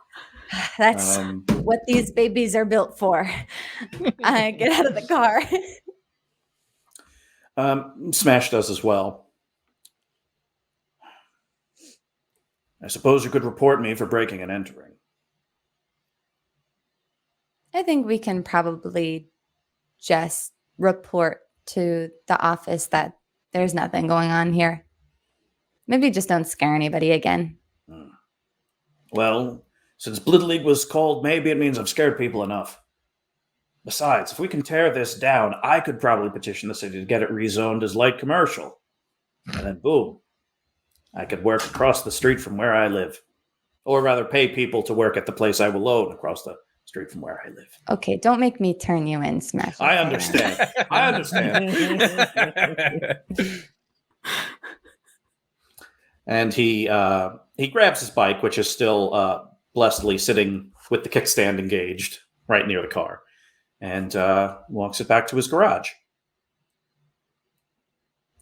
That's what these babies are built for. Get out of the car. Smash does as well. I suppose you could report me for breaking and entering. I think we can probably just report to the office that there's nothing going on here. Maybe just don't scare anybody again. Well, Since Blittle League was called, maybe it means I've scared people enough. Besides, if we can tear this down, I could probably petition the city to get it rezoned as light commercial. And then boom, I could work across the street from where I live. Or rather, pay people to work at the place I will own across the street from where I live. Okay, don't make me turn you in, Smash. I understand. I understand. And he grabs his bike, which is still blessedly sitting with the kickstand engaged right near the car, and walks it back to his garage.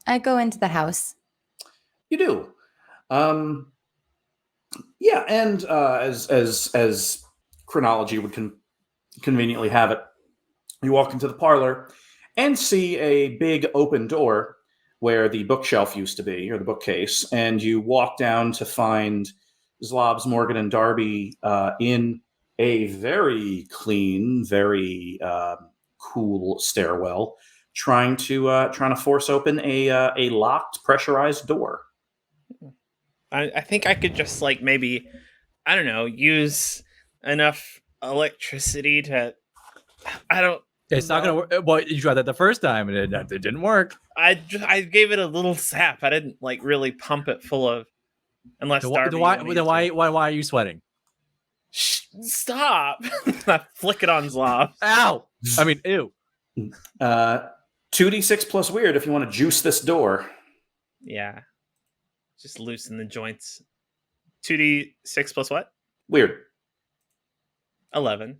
I go into the house. You do. Yeah, and as chronology would conveniently have it, you walk into the parlor and see a big open door where the bookshelf used to be, or the bookcase, and you walk down to find Zlobs, Morgan, and Darby in a very clean, very cool stairwell, trying to force open a locked, pressurized door. I think I could just like maybe, I don't know, use enough electricity to. I don't. It's not gonna work. Well, you tried that the first time and it didn't work. I gave it a little sap. I didn't like really pump it full of. Unless Darby. Why are you sweating? Shh, stop! I flick it on Zlobs. Ow! I mean, ew. 2d6 plus weird if you want to juice this door. Yeah. Just loosen the joints. 2d6 plus what? Weird. 11.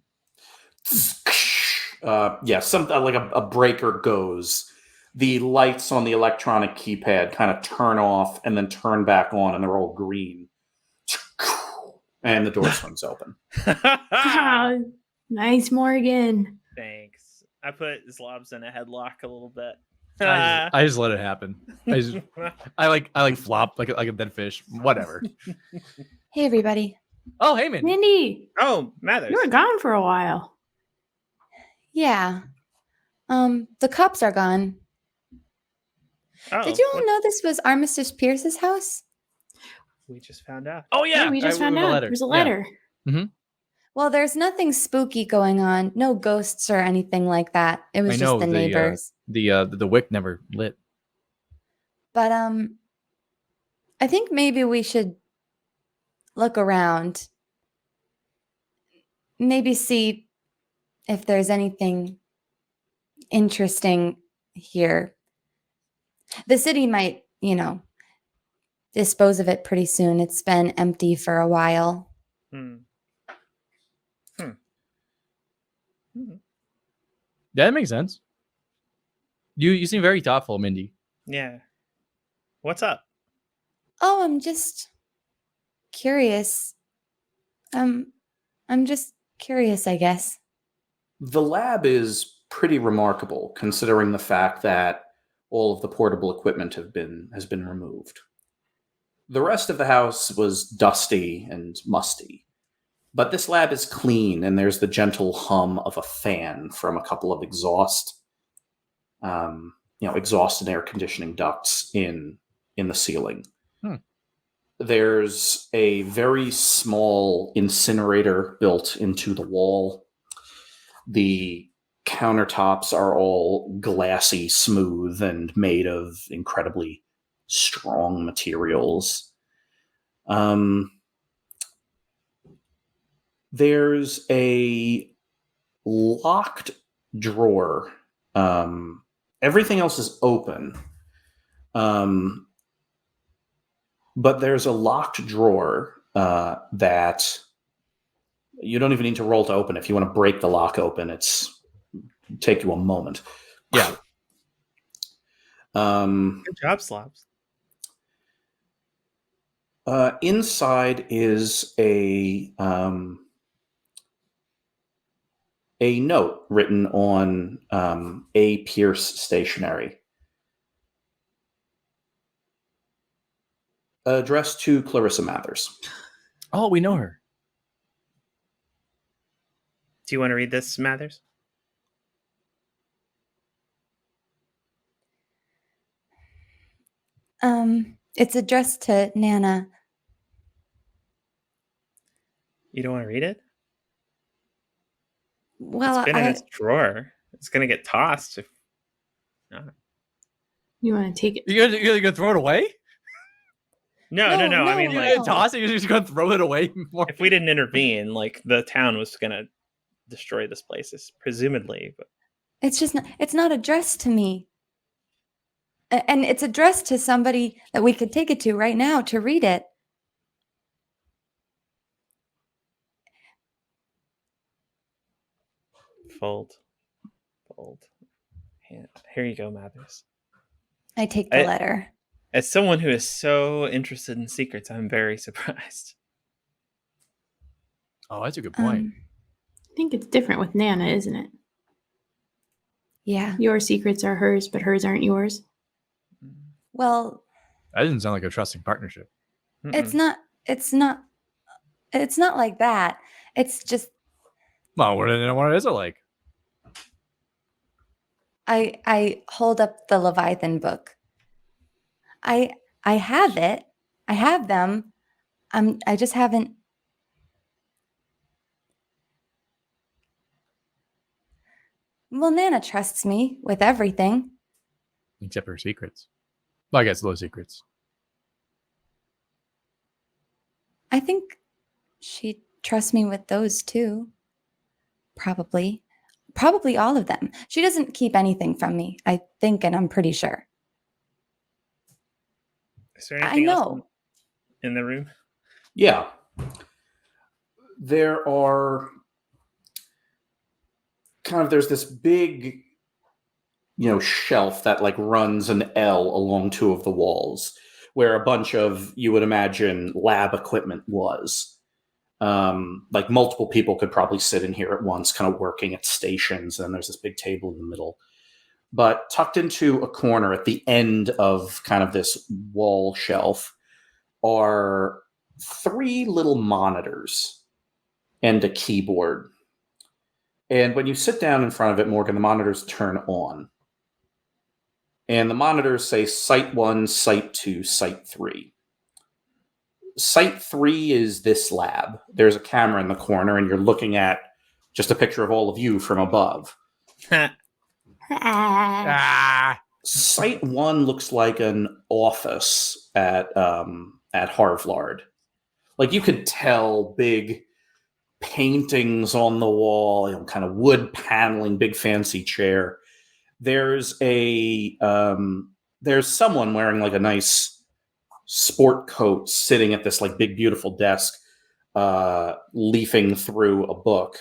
Something like a breaker goes. The lights on the electronic keypad kind of turn off and then turn back on, and they're all green. And the door swings open. Wow, nice, Morgan. Thanks. I put Zlobs in a headlock a little bit. I just let it happen. I like flop like a dead fish. Whatever. Hey, everybody. Oh, hey, man. Mindy, Oh, Mathers. you were gone for a while. Yeah. The cops are gone. Oh, Did you all know this was Armistice Pierce's house? We just found out. Oh yeah, We just found out. There's a letter. Yeah. Well, there's nothing spooky going on. No ghosts or anything like that. It was I just know the neighbors. The wick never lit. But I think maybe we should look around. Maybe see if there's anything interesting here. The city might, dispose of it pretty soon. It's been empty for a while. That makes sense. You seem very thoughtful, Mindy. Yeah. What's up? Oh, I'm just curious. I'm just curious, I guess. The lab is pretty remarkable, considering the fact that all of the portable equipment has been removed. The rest of the house was dusty and musty, but this lab is clean, and there's the gentle hum of a fan from a couple of exhaust and air conditioning ducts in the ceiling. There's a very small incinerator built into the wall. The countertops are all glassy smooth and made of incredibly strong materials. There's a locked drawer. Everything else is open. But there's a locked drawer that you don't even need to roll to open. If you want to break the lock open, it'll take you a moment. Yeah. Good job, Zlobs. Inside is a note written on A. Pierce stationery, addressed to Clarissa Mathers. Oh, we know her. Do you want to read this, Mathers? It's addressed to Nana. You don't want to read it? Well, It's been in its drawer. It's gonna get tossed if not. You want to take it? You're gonna throw it away? No. I mean, You're like, gonna toss it? You're just gonna throw it away? if we didn't intervene, like the town was gonna destroy this place, presumably. But it's just not, it's not addressed to me. And it's addressed to somebody that we could take it to right now to read it. fold. Here you go, Mathers. I take the letter. As someone who is so interested in secrets, I'm very surprised. Oh, that's a good point. I think it's different with Nana, isn't it? Yeah. Your secrets are hers, but hers aren't yours. Well, That doesn't sound like a trusting partnership. it's not like that. It's just Well, what is it like? I hold up the Leviathan book. I have it. I have them. I just haven't. Well, Nana trusts me with everything. Except for her secrets. Well, I guess those secrets. I think she trusts me with those too. Probably all of them. She doesn't keep anything from me, I think, and I'm pretty sure. Is there anything I else know. in the room? Yeah. There are there's this big, shelf that like runs an L along two of the walls where a bunch of, you would imagine, lab equipment was. Like multiple people could probably sit in here at once, kind of working at stations. And there's this big table in the middle. But tucked into a corner at the end of kind of this wall shelf are 3 little monitors and a keyboard. And when you sit down in front of it, Morgan, the monitors turn on. And the monitors say Site 1, Site 2, Site 3. Site 3 is this lab. There's a camera in the corner, and you're looking at just a picture of all of you from above. Site 1 looks like an office at Harvard. Like you could tell big paintings on the wall, kind of wood paneling, big fancy chair. There's there's someone wearing like a nice sport coat sitting at this like big beautiful desk, leafing through a book.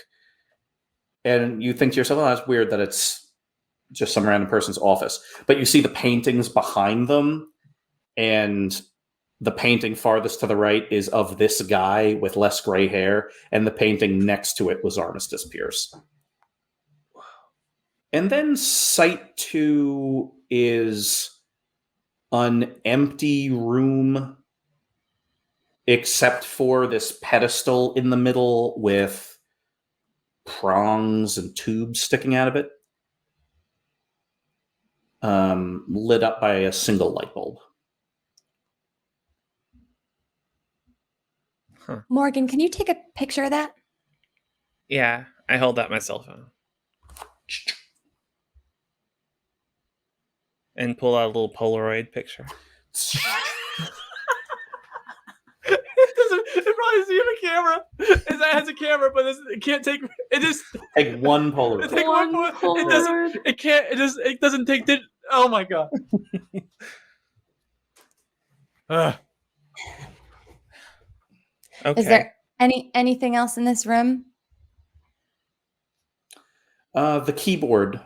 And you think to yourself, oh, that's weird that it's just some random person's office. But you see the paintings behind them, and the painting farthest to the right is of this guy with less gray hair, and the painting next to it was Armistice Pierce. And then Site 2 is an empty room, except for this pedestal in the middle with prongs and tubes sticking out of it, lit up by a single light bulb. Huh. Morgan, can you take a picture of that? Yeah, I hold up my cell phone. And pull out a little Polaroid picture. It probably doesn't have a camera. It has a camera, but it can't take. It just Take one Polaroid. take one. It doesn't. It can't. It just. It doesn't take. Oh my god. Okay. Is there anything else in this room? The keyboard.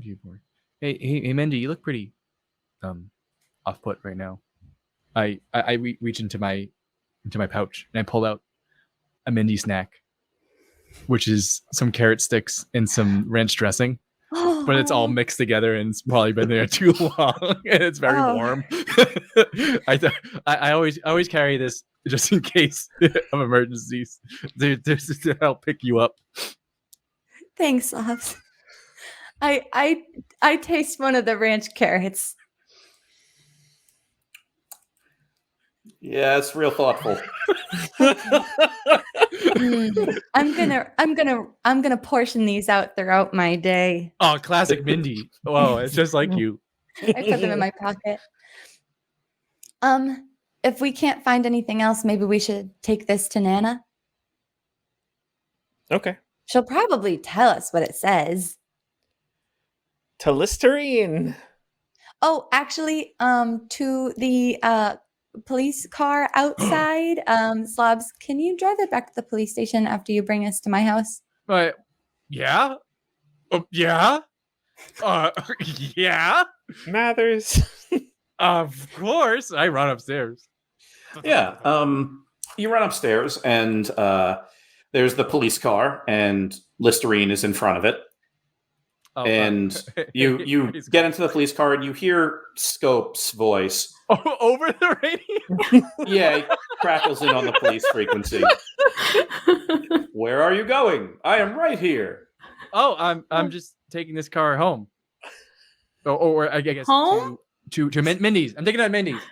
Keyboard. Hey, Mindy, you look pretty off put right now. I reach into my pouch and I pull out a Mindy snack, which is some carrot sticks and some ranch dressing. But it's all mixed together and it's probably been there too long and it's very warm. I always carry this just in case of emergencies to help pick you up. Thanks, Zlobs. I taste one of the ranch carrots. Yeah, it's real thoughtful. I'm gonna portion these out throughout my day. Oh, classic Mindy. Whoa, it's just like you. I put them in my pocket. If we can't find anything else, maybe we should take this to Nana. Okay. She'll probably tell us what it says. To Listerine. Oh, actually, to the police car outside. Zlobs, can you drive it back to the police station after you bring us to my house? But yeah, yeah, yeah. Mathers. Of course, I run upstairs. Yeah. You run upstairs, and there's the police car, and Listerine is in front of it. Oh, And you get into the police car, and you hear Scope's voice. over the radio. Yeah, he crackles in on the police frequency. Where are you going? I am right here. Oh, I'm just taking this car home. Or I guess Home? to Mindy's. I'm taking it to Mindy's.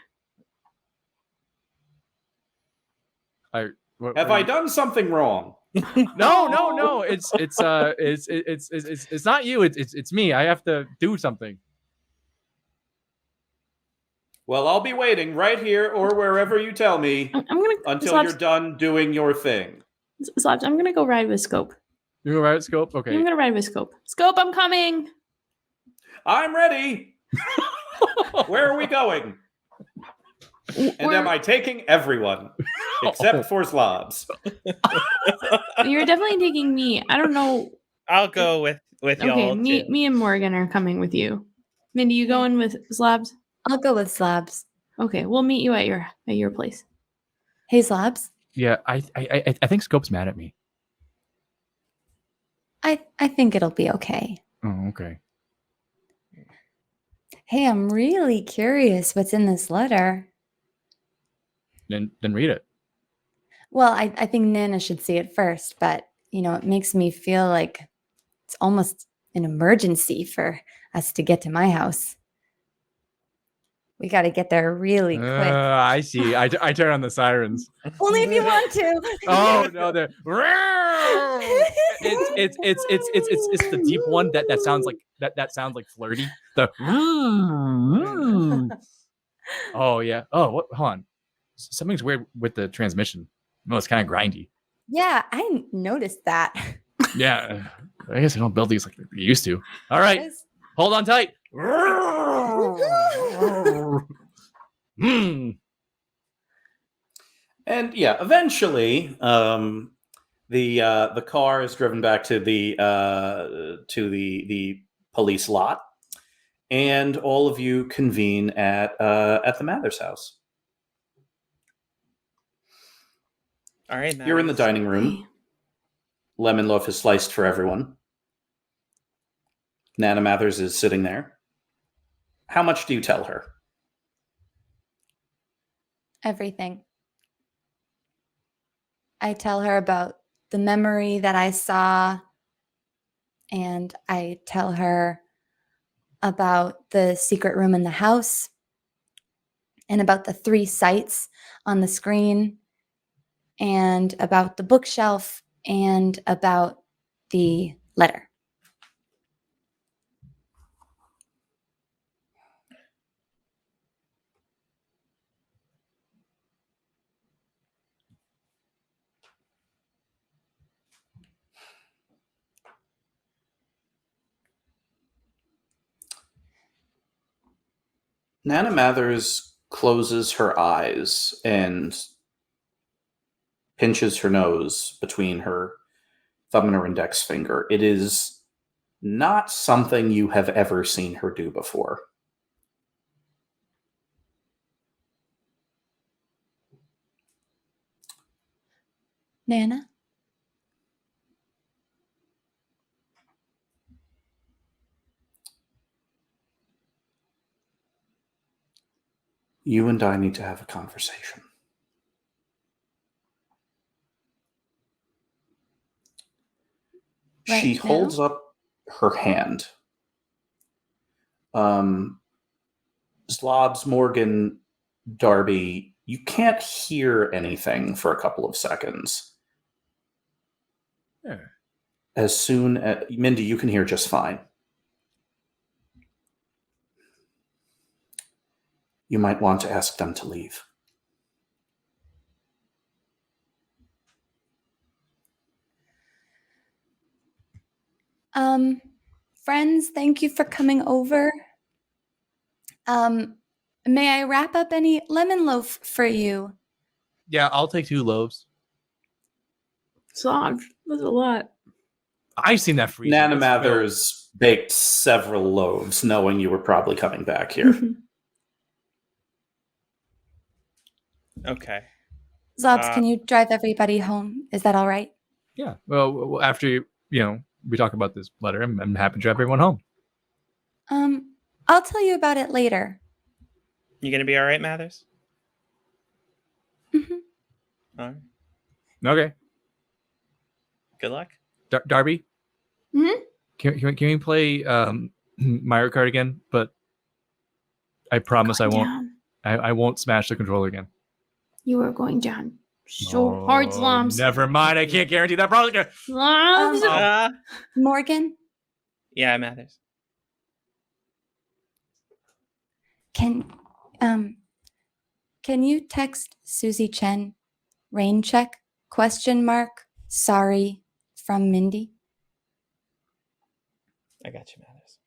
Have I done something wrong? No. It's not you. It's me. I have to do something. Well, I'll be waiting right here or wherever you tell me I'm gonna until Zlobs, you're done doing your thing. Zlobs, I'm gonna go ride with Scope. You go right at Scope? Okay. I'm gonna ride with Scope. Scope, I'm coming. I'm ready. Where are we going? And am I taking everyone except for Zlobs? You're definitely taking me. I don't know. I'll go with y'all. Okay, too. me and Morgan are coming with you. Mindy, you going with Zlobs? I'll go with Zlobs. Okay, we'll meet you at your place. Hey, Zlobs. Yeah, I think Scope's mad at me. I think it'll be okay. Oh, okay. Hey, I'm really curious what's in this letter. Then read it. Well, I think Nana should see it first, but it makes me feel like it's almost an emergency for us to get to my house. We got to get there really quick. I see. I turn on the sirens. Only if you want to. Oh no, they're it's the deep one that sounds like that sounds like flirty. The oh yeah. Oh, what? Hold on. Something's weird with the transmission. No, it's kind of grindy. Yeah, I noticed that. Yeah, I guess I don't build these like they used to. All right, hold on tight. And yeah, eventually, the car is driven back to the police lot, and all of you convene at the Mathers house. All right. You're in the dining room. Lemon loaf is sliced for everyone. Nana Mathers is sitting there. How much do you tell her? Everything. I tell her about the memory that I saw, and I tell her about the secret room in the house, and about the 3 sights on the screen, and about the bookshelf, and about the letter. Nana Mathers closes her eyes and pinches her nose between her thumb and her index finger. It is not something you have ever seen her do before. Nana? You and I need to have a conversation. Right She now? holds up her hand. Zlobs, Morgan, Darby, You can't hear anything for a couple of seconds. Yeah. As soon as Mindy, you can hear just fine. You might want to ask them to leave. Friends, thank you for coming over. May I wrap up any lemon loaf for you? Yeah, I'll take 2 loaves. Zlobs, that's a lot. I've seen that freezer. Nana It's filled. Mathers baked several loaves, knowing you were probably coming back here. Okay. Zlobs, can you drive everybody home? Is that all right? Yeah. Well, after we talk about this letter, I'm happy to drive everyone home. I'll tell you about it later. You gonna be all right, Mathers? Mm-hmm. All right. Okay. Good luck. Darby. Mhm. Can we play Mario Kart again? But I promise I won't. Down. I won't smash the controller again. You are going down so hard, Zlobs. Never mind. I can't guarantee that. Probably. Zlobs. Morgan, Yeah, Mathers. can you text Susie Chen, rain check, ? Sorry, from Mindy? I got you, Mathers.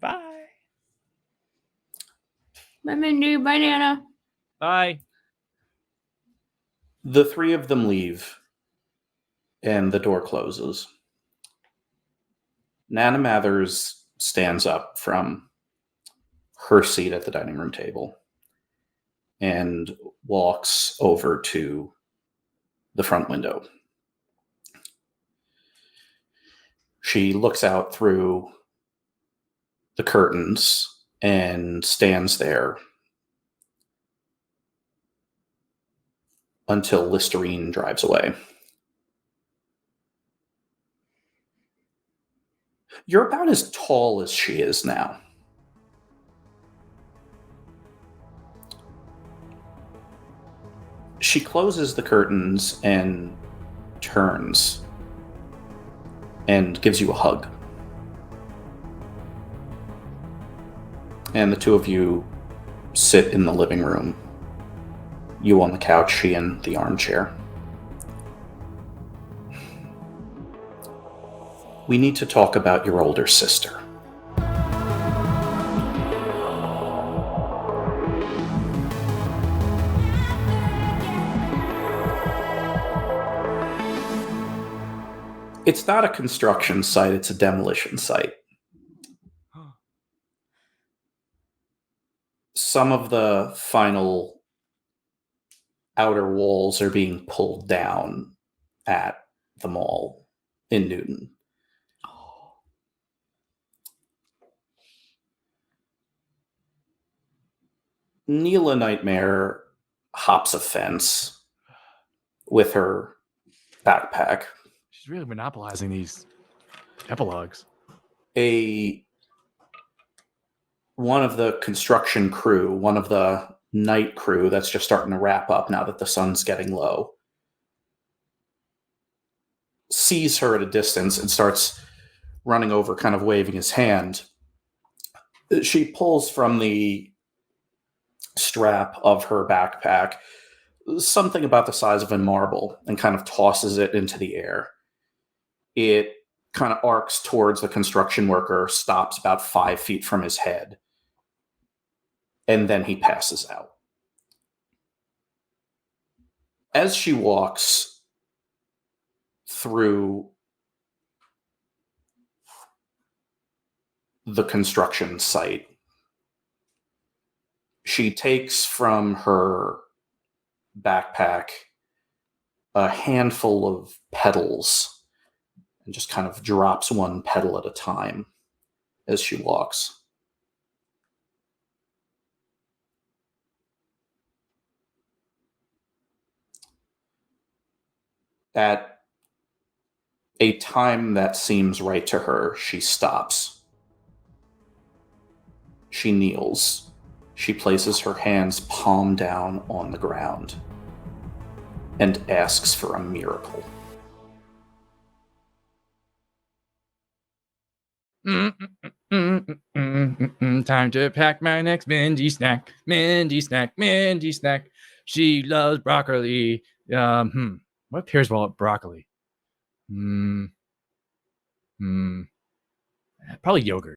Bye. Bye, Mindy. Bye, Nana. Bye. The 3 of them leave, and the door closes. Nana Mathers stands up from her seat at the dining room table and walks over to the front window. She looks out through the curtains and stands there until Listerine drives away. You're about as tall as she is now. She closes the curtains and turns and gives you a hug. And the 2 of you sit in the living room. You on the couch, she in the armchair. We need to talk about your older sister. It's not a construction site, it's a demolition site. Some of the final outer walls are being pulled down at the mall in Newton. Neela Nightmare hops a fence with her backpack. She's really monopolizing these epilogues. One of the construction crew, one of the night crew that's just starting to wrap up now that the sun's getting low, sees her at a distance and starts running over, kind of waving his hand. She pulls from the strap of her backpack something about the size of a marble and kind of tosses it into the air. It kind of arcs towards the construction worker, stops about 5 feet from his head, and then he passes out. As she walks through the construction site, she takes from her backpack a handful of petals and just kind of drops one petal at a time as she walks. At a time that seems right to her, she stops. She kneels. She places her hands palm down on the ground and asks for a miracle. Time to pack my next Mindy snack. Mindy snack. Mindy snack. She loves broccoli. What pairs well with broccoli? Probably yogurt.